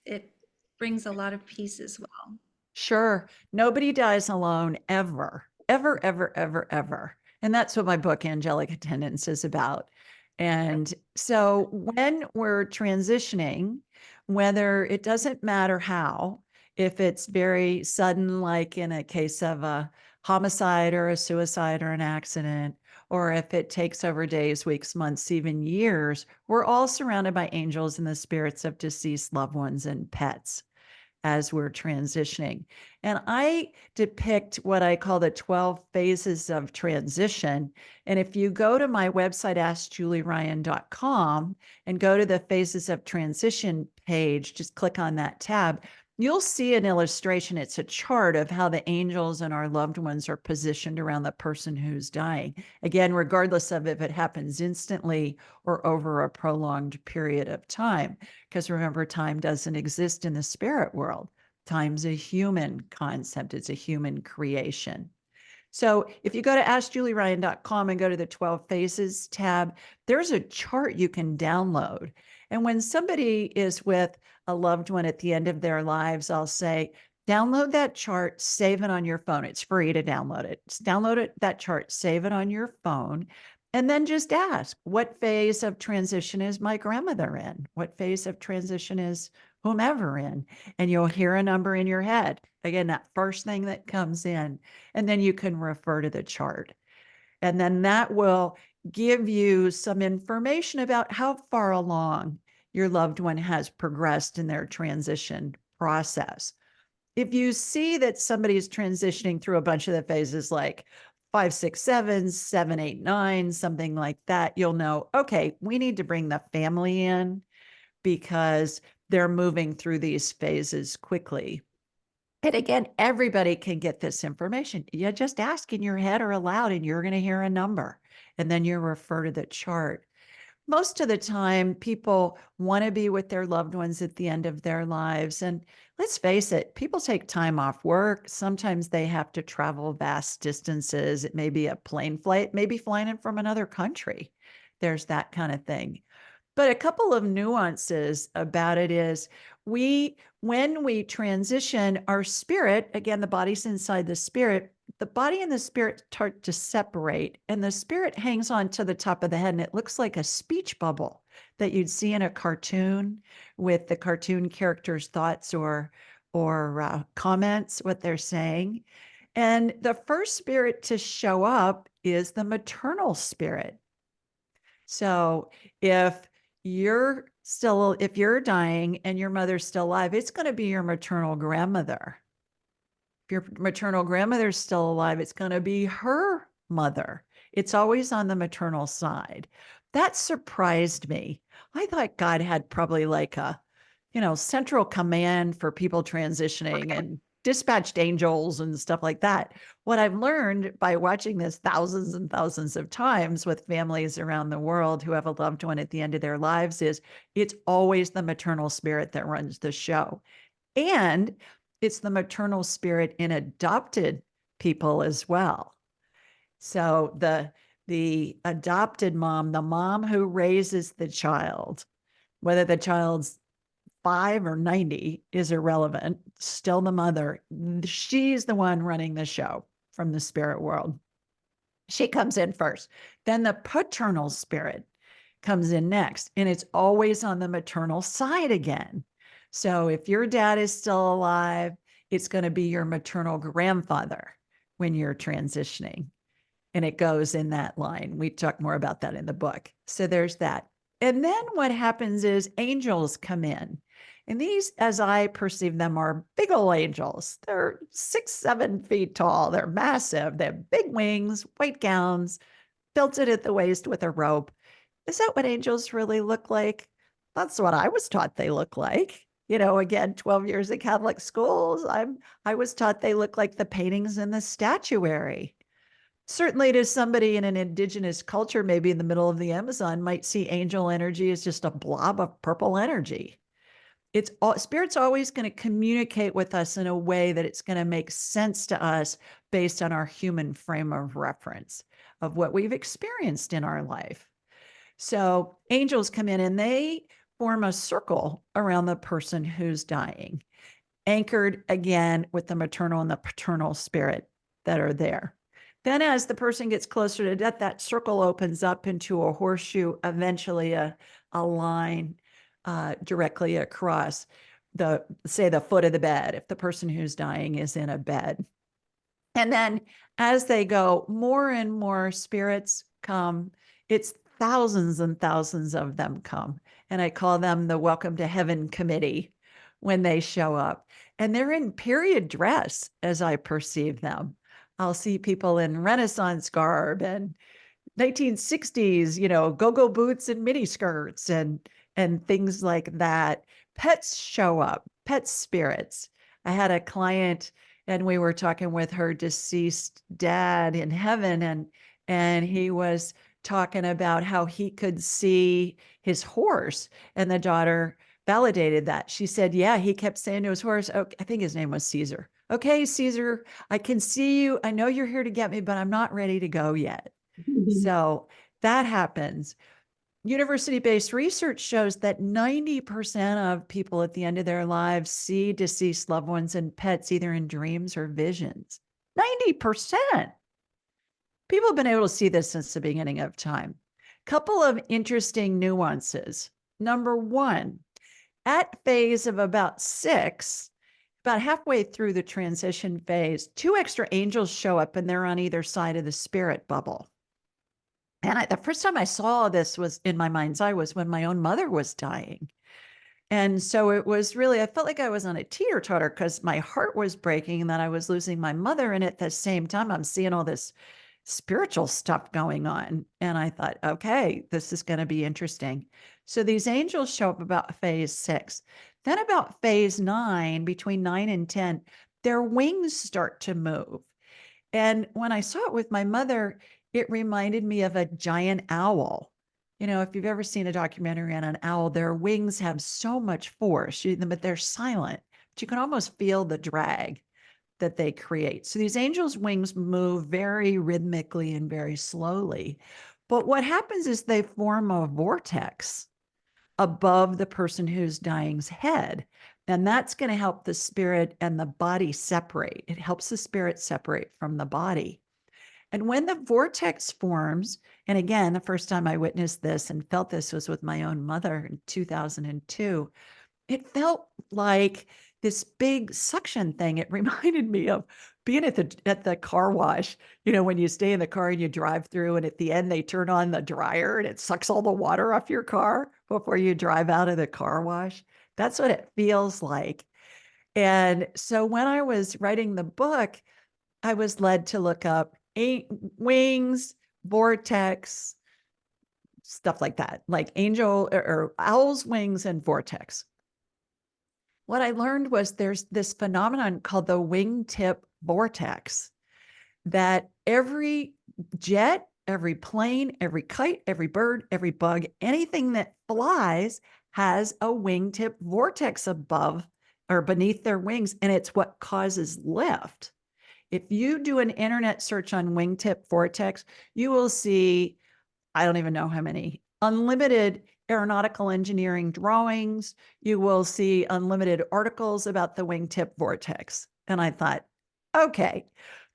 [SPEAKER 1] it brings a lot of peace as well.
[SPEAKER 3] Sure. Nobody dies alone ever, ever, ever, ever, ever. And that's what my book, Angelic Attendants, is about. And so when we're transitioning, whether it doesn't matter how, if it's very sudden, like in a case of a homicide or a suicide or an accident, or if it takes over days, weeks, months, even years, we're all surrounded by angels and the spirits of deceased loved ones and pets as we're transitioning. And I depict what I call the 12 phases of transition. And if you go to my website, askjulieryan.com, and go to the phases of transition page, just click on that tab, you'll see an illustration. It's a chart of how the angels and our loved ones are positioned around the person who's dying. Again, regardless of if it happens instantly or over a prolonged period of time, because remember, time doesn't exist in the spirit world. times a human concept. It's a human creation. So if you go to askjulieryan.com and go to the 12 phases tab, there's a chart you can download. And when somebody is with a loved one at the end of their lives, I'll say, download that chart, save it on your phone. It's free to download it. Just download it, that chart, save it on your phone, and then just ask, what phase of transition is my grandmother in? What phase of transition is whomever in? And you'll hear a number in your head. Again, that first thing that comes in, and then you can refer to the chart. And then that will give you some information about how far along your loved one has progressed in their transition process. If you see that somebody is transitioning through a bunch of the phases, like 5, 6, 7, 7, 8, 9, something like that, you'll know, okay, we need to bring the family in because they're moving through these phases quickly. And again, everybody can get this information. You just ask in your head or aloud, and you're going to hear a number, and then you refer to the chart. Most of the time, people want to be with their loved ones at the end of their lives. And let's face it, people take time off work. Sometimes they have to travel vast distances. It may be a plane flight, maybe flying in from another country. There's that kind of thing. But a couple of nuances about it is when we transition, our spirit, again, the body's inside the body and the spirit start to separate, and the spirit hangs on to the top of the head, and it looks like a speech bubble that you'd see in a cartoon with the cartoon characters' thoughts or comments, what they're saying. And the first spirit to show up is the maternal spirit. So if if you're dying and your mother's still alive, it's going to be your maternal grandmother. If your maternal grandmother's still alive, it's going to be her mother. It's always on the maternal side. That surprised me. I thought God had probably like a, central command for people transitioning and dispatched angels and stuff like that. What I've learned by watching this thousands and thousands of times with families around the world who have a loved one at the end of their lives is it's always the maternal spirit that runs the show. And it's the maternal spirit in adopted people as well. So the adopted mom, the mom who raises the child, whether the child's 5 or 90 is irrelevant, still the mother. She's the one running the show from the spirit world. She comes in first. Then the paternal spirit comes in next, and it's always on the maternal side again. So if your dad is still alive, it's going to be your maternal grandfather when you're transitioning. And it goes in that line. We talk more about that in the book. So there's that. And then what happens is angels come in. And these, as I perceive them, are big old angels. They're 6, 7 feet tall. They're massive. They have big wings, white gowns, belted at the waist with a rope. Is that what angels really look like? That's what I was taught they look like. Again, 12 years at Catholic schools, I was taught they look like the paintings in the statuary. Certainly to somebody in an indigenous culture, maybe in the middle of the Amazon, might see angel energy as just a blob of purple energy. Spirit's always going to communicate with us in a way that it's going to make sense to us based on our human frame of reference of what we've experienced in our life. So angels come in and they form a circle around the person who's dying, anchored again with the maternal and the paternal spirit that are there. Then as the person gets closer to death, that circle opens up into a horseshoe, eventually a line directly across the foot of the bed, if the person who's dying is in a bed. And then as they go, more and more spirits come. It's thousands and thousands of them come. And I call them the Welcome to Heaven Committee when they show up. And they're in period dress as I perceive them. I'll see people in Renaissance garb and 1960s, go-go boots and mini skirts and things like that. Pets show up, pet spirits. I had a client and we were talking with her deceased dad in heaven, and he was talking about how he could see his horse, and the daughter validated that. She said, yeah, he kept saying to his horse, oh, I think his name was Caesar. Okay, Caesar, I can see you. I know you're here to get me, but I'm not ready to go yet. So that happens. University-based research shows that 90% of people at the end of their lives see deceased loved ones and pets either in dreams or visions. 90%. People have been able to see this since the beginning of time. Couple of interesting nuances. Number one, at phase of about 6, about halfway through the transition phase, 2 extra angels show up and they're on either side of the spirit bubble. And the first time I saw this was in my mind's eye was when my own mother was dying. And so it was really, I felt like I was on a teeter-totter because my heart was breaking and that I was losing my mother. And at the same time, I'm seeing all this spiritual stuff going on. And I thought, okay, this is going to be interesting. So these angels show up about phase 6. Then about phase 9, between 9 and 10, their wings start to move. And when I saw it with my mother, it reminded me of a giant owl. You know, if you've ever seen a documentary on an owl, their wings have so much force, but they're silent. But you can almost feel the drag that they create. So these angels' wings move very rhythmically and very slowly. But what happens is they form a vortex above the person who's dying's head. And that's going to help the spirit and the body separate. It helps the spirit separate from the body. And when the vortex forms, and again, the first time I witnessed this and felt this was with my own mother in 2002, it felt like this big suction thing. It reminded me of being at the car wash, you know, when you stay in the car and you drive through and at the end they turn on the dryer and it sucks all the water off your car before you drive out of the car wash. That's what it feels like. And so when I was writing the book, I was led to look up wings, vortex, stuff like that, like angel or owl's wings and vortex. What I learned was there's this phenomenon called the wingtip vortex that every jet, every plane, every kite, every bird, every bug, anything that flies has a wingtip vortex above or beneath their wings, and it's what causes lift. If you do an internet search on wingtip vortex, you will see, I don't even know how many, unlimited aeronautical engineering drawings. You will see unlimited articles about the wingtip vortex. And I thought, okay,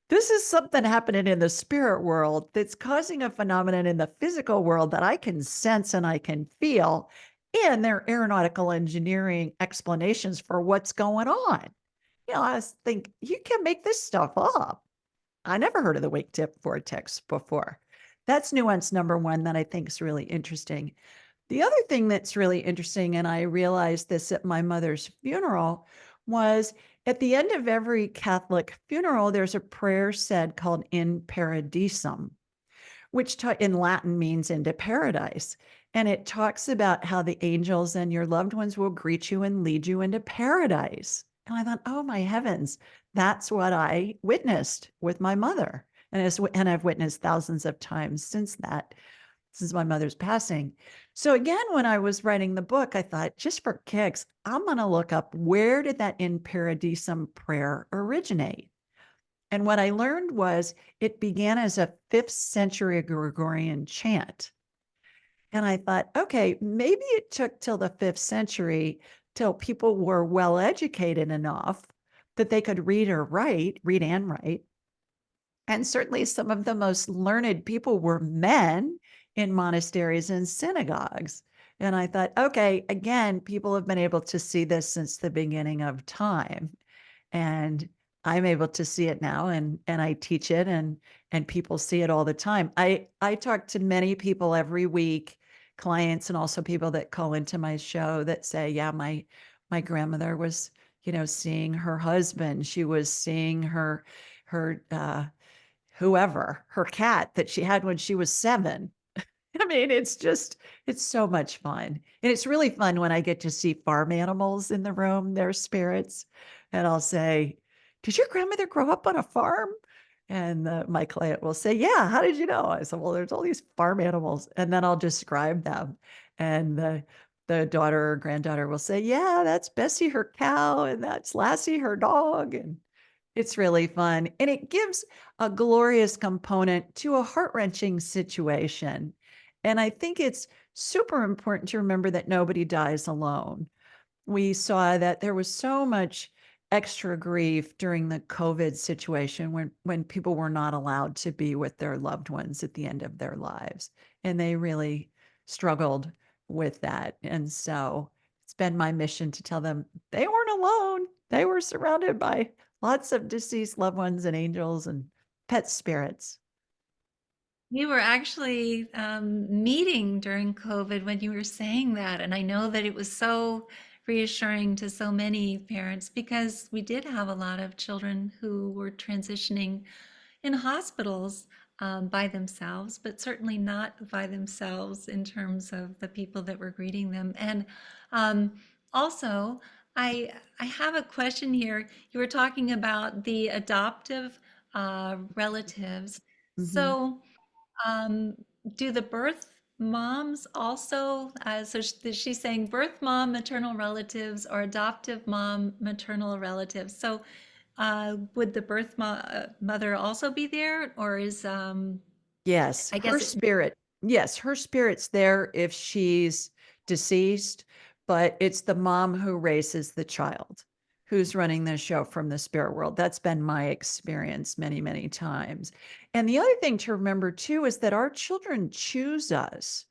[SPEAKER 3] this is something happening in the spirit world that's causing a phenomenon in the physical world that I can sense and I can feel. And there are aeronautical engineering explanations for what's going on. You know, I was thinking, you can make this stuff up. I never heard of the wingtip vortex before. That's nuance number one that I think is really interesting. The other thing that's really interesting, and I realized this at my mother's funeral, was at the end of every Catholic funeral, there's a prayer said called In Paradisum, which in Latin means into paradise. And it talks about how the angels and your loved ones will greet you and lead you into paradise. And I thought, oh my heavens, that's what I witnessed with my mother. And I've witnessed thousands of times since my mother's passing. So again, when I was writing the book, I thought, just for kicks, I'm going to look up where did that In Paradisum prayer originate? And what I learned was it began as a 5th century Gregorian chant. And I thought, okay, maybe it took till the 5th century till people were well educated enough that they could read and write. And certainly some of the most learned people were men in monasteries and synagogues. And I thought, okay, again, people have been able to see this since the beginning of time. And I'm able to see it now and I teach it and people see it all the time. I talk to many people every week, clients and also people that call into my show that say, yeah, my grandmother was, you know, seeing her husband. She was seeing her whoever, her cat that she had when she was 7. I mean, it's so much fun. And it's really fun when I get to see farm animals in the room, their spirits. And I'll say, did your grandmother grow up on a farm? And my client will say, yeah, how did you know? I said, well, there's all these farm animals. And then I'll describe them. And the the daughter or granddaughter will say, yeah, that's Bessie, her cow, and that's Lassie, her dog. And it's really fun. And it gives a glorious component to a heart-wrenching situation. And I think it's super important to remember that nobody dies alone. We saw that there was so much extra grief during the COVID situation when people were not allowed to be with their loved ones at the end of their lives. And they really struggled with that. And so it's been my mission to tell them they weren't alone. They were surrounded by lots of deceased loved ones and angels and pet spirits.
[SPEAKER 1] We were actually meeting during COVID when you were saying that. And I know that it was so reassuring to so many parents because we did have a lot of children who were transitioning in hospitals by themselves, but certainly not by themselves in terms of the people that were greeting them. And um, also, I have a question here. You were talking about the adoptive relatives.
[SPEAKER 3] Mhm.
[SPEAKER 1] So, um, do the birth moms also, she's saying birth mom, maternal relatives, or adoptive mom, maternal relatives. So, would the mother also be there, or is,
[SPEAKER 3] Yes,
[SPEAKER 1] I
[SPEAKER 3] her
[SPEAKER 1] guess it,
[SPEAKER 3] spirit. Yes, her spirit's there if she's deceased, but it's the mom who raises the child who's running the show from the spirit world. That's been my experience many, many times. And the other thing to remember too is that our children choose us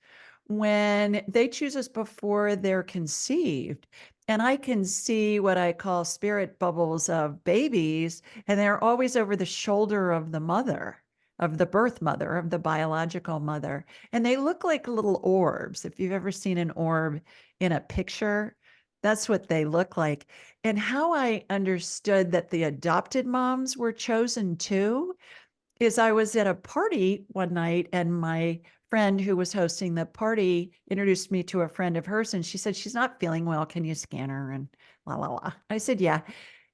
[SPEAKER 3] when they choose us before they're conceived. And I can see what I call spirit bubbles of babies, and they're always over the shoulder of the mother, of the birth mother, of the biological mother. And they look like little orbs. If you've ever seen an orb in a picture, that's what they look like. And how I understood that the adopted moms were chosen too is I was at a party one night and my friend who was hosting the party introduced me to a friend of hers and she said, she's not feeling well. Can you scan her? And la, la, la. I said, yeah.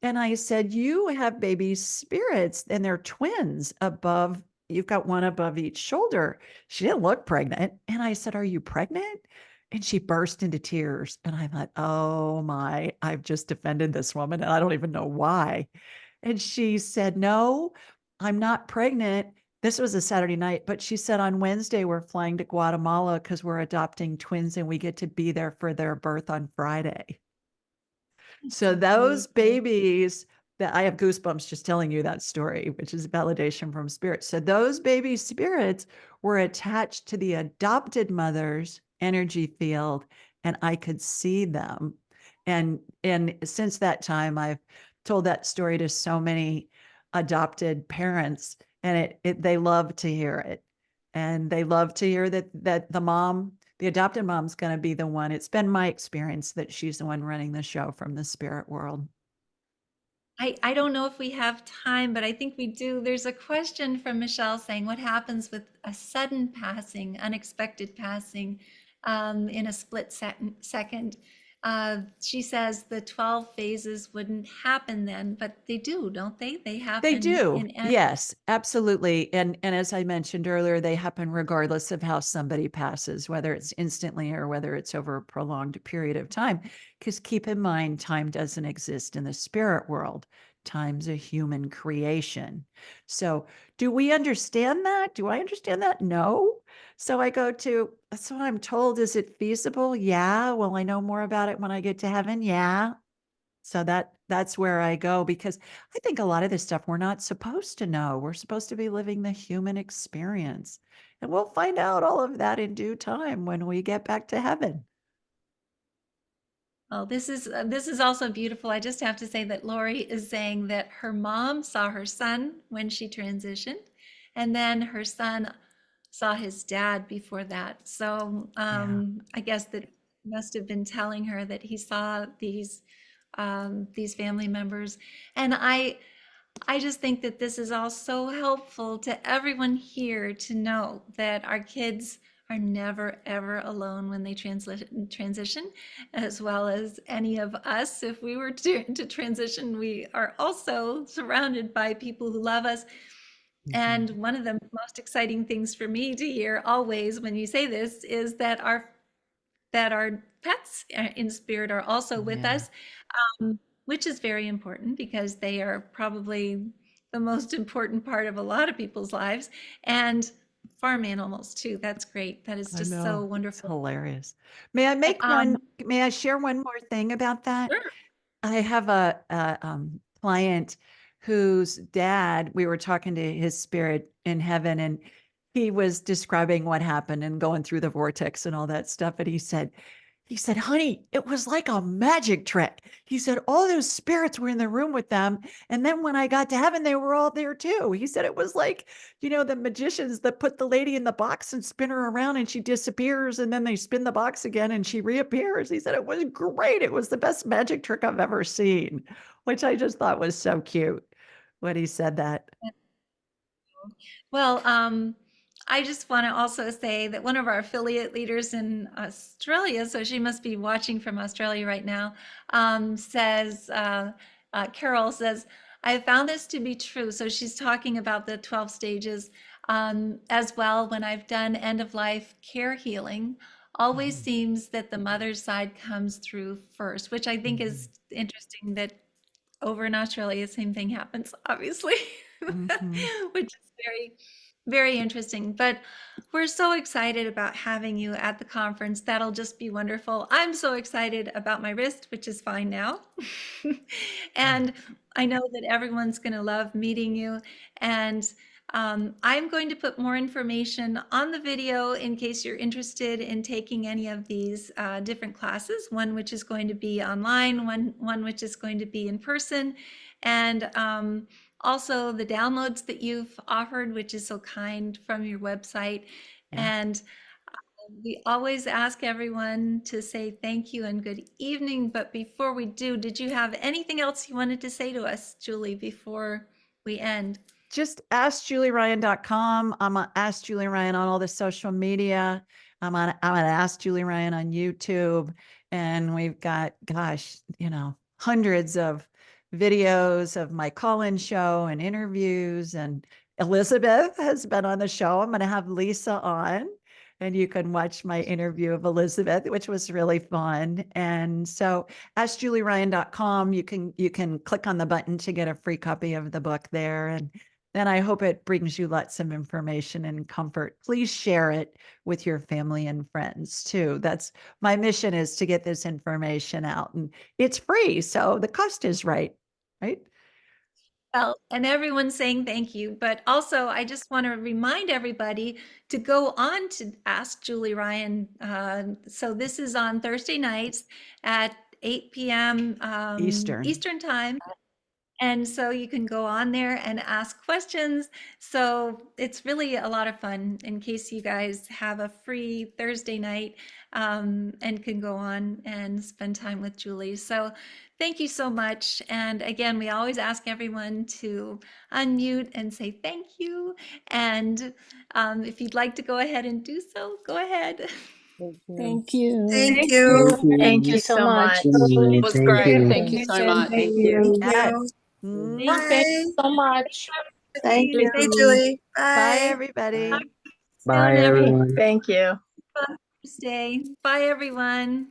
[SPEAKER 3] And I said, you have baby spirits and they're twins above. You've got one above each shoulder. She didn't look pregnant. And I said, are you pregnant? And she burst into tears. And I thought, oh my, I've just offended this woman and I don't even know why. And she said, no, I'm not pregnant. This was a Saturday night, but she said on Wednesday, we're flying to Guatemala because we're adopting twins and we get to be there for their birth on Friday.
[SPEAKER 1] that's
[SPEAKER 3] So
[SPEAKER 1] so
[SPEAKER 3] those
[SPEAKER 1] beautiful.
[SPEAKER 3] babies that I have goosebumps just telling you that story, which is validation from spirit. So those baby spirits were attached to the adopted mother's energy field and I could see them. And since that time I've told that story to so many adopted parents and they love to hear it. And they love to hear that the adopted mom's going to be the one. It's been my experience that she's the one running the show from the spirit world.
[SPEAKER 1] I don't know if we have time, but I think we do. There's a question from Michelle saying, what happens with a sudden passing, unexpected passing in a second? She says the 12 phases wouldn't happen then, but they do, don't they? They
[SPEAKER 3] They
[SPEAKER 1] happen
[SPEAKER 3] do.
[SPEAKER 1] in any.
[SPEAKER 3] Yes, absolutely. And as I mentioned earlier, they happen regardless of how somebody passes, whether it's instantly or whether it's over a prolonged period of time. Because keep in mind, time doesn't exist in the spirit world. Time's a human creation. So, do we understand that? Do I understand that? No. So I go to, that's what I'm told. Is it feasible? Yeah. Will I know more about it when I get to heaven? Yeah. So that's where I go because I think a lot of this stuff we're not supposed to know. We're supposed to be living the human experience. And we'll find out all of that in due time when we get back to heaven.
[SPEAKER 1] Oh, this is also beautiful. I just have to say that Lori is saying that her mom saw her son when she transitioned, and then her son saw his dad before that. So
[SPEAKER 3] Yeah.
[SPEAKER 1] I guess that must have been telling her that he saw these family members. And I just think that this is all so helpful to everyone here to know that our kids are never ever alone when they transition, as well as any of us. If we were to transition, we are also surrounded by people who love us. And
[SPEAKER 3] Mhm.
[SPEAKER 1] one of the most exciting things for me to hear always when you say this is that that our pets in spirit are also with
[SPEAKER 3] Yeah.
[SPEAKER 1] us, which is very important because they are probably the most important part of a lot of people's lives, and farm animals too. That's great. That is
[SPEAKER 3] I
[SPEAKER 1] just
[SPEAKER 3] know.
[SPEAKER 1] so
[SPEAKER 3] It's
[SPEAKER 1] wonderful.
[SPEAKER 3] hilarious. May I make may I share one more thing about that?
[SPEAKER 1] Sure.
[SPEAKER 3] I have a, client whose dad, we were talking to his spirit in heaven, and he was describing what happened and going through the vortex and all that stuff. And he said, honey, it was like a magic trick. He said, all those spirits were in the room with them. And then when I got to heaven, they were all there too. He said, it was like, the magicians that put the lady in the box and spin her around and she disappears. And then they spin the box again and she reappears. He said, it was great. It was the best magic trick I've ever seen, which I just thought was so cute when he said that.
[SPEAKER 1] Well, I just want to also say that one of our affiliate leaders in Australia, so she must be watching from Australia right now, says, Carol says, I found this to be true. So she's talking about the 12 stages as well. When I've done end of life care healing, always seems that the mother's side comes through first, which I think is interesting that over in Australia, same thing happens, obviously,
[SPEAKER 3] Mhm.
[SPEAKER 1] which is very, very interesting. But we're so excited about having you at the conference. That'll just be wonderful. I'm so excited about my wrist, which is fine now. And I know that everyone's going to love meeting you. And I'm going to put more information on the video in case you're interested in taking any of these different classes, one which is going to be online, one which is going to be in person, and also the downloads that you've offered, which is so kind from your website.
[SPEAKER 3] Yeah.
[SPEAKER 1] And we always ask everyone to say thank you and good evening. But before we do, did you have anything else you wanted to say to us, Julie, before we end?
[SPEAKER 3] Just askjulieryan.com. I'm on Ask Julie Ryan on all the social media. I'm at Ask Julie Ryan on YouTube. And we've got, gosh, hundreds of videos of my call-in show and interviews. And Elizabeth has been on the show. I'm going to have Lisa on. And you can watch my interview of Elizabeth, which was really fun. And so askjulieryan.com, you can click on the button to get a free copy of the book there. And I hope it brings you lots of information and comfort. Please share it with your family and friends too. That's my mission, is to get this information out, and it's free. So the cost is right.
[SPEAKER 1] Well, and everyone's saying thank you, but also I just want to remind everybody to go on to Ask Julie Ryan. So this is on Thursday nights at 8 p.m. Eastern time. And so you can go on there and ask questions. So it's really a lot of fun in case you guys have a free Thursday night and can go on and spend time with Julie. So thank you so much. And again, we always ask everyone to unmute and say thank you. And if you'd like to go ahead and do so, go ahead.
[SPEAKER 4] Thank you.
[SPEAKER 2] Thank you.
[SPEAKER 4] Thank you so much.
[SPEAKER 5] It was
[SPEAKER 4] Thank
[SPEAKER 5] great.
[SPEAKER 4] you.
[SPEAKER 5] Thank you so much.
[SPEAKER 4] Thank you.
[SPEAKER 3] Yes.
[SPEAKER 4] Thank you so much.
[SPEAKER 1] Thank you.
[SPEAKER 2] Hey, Julie.
[SPEAKER 3] Bye, everybody.
[SPEAKER 1] Bye,
[SPEAKER 5] Bye, everyone.
[SPEAKER 4] Thank you.
[SPEAKER 1] Thursday. Bye, everyone.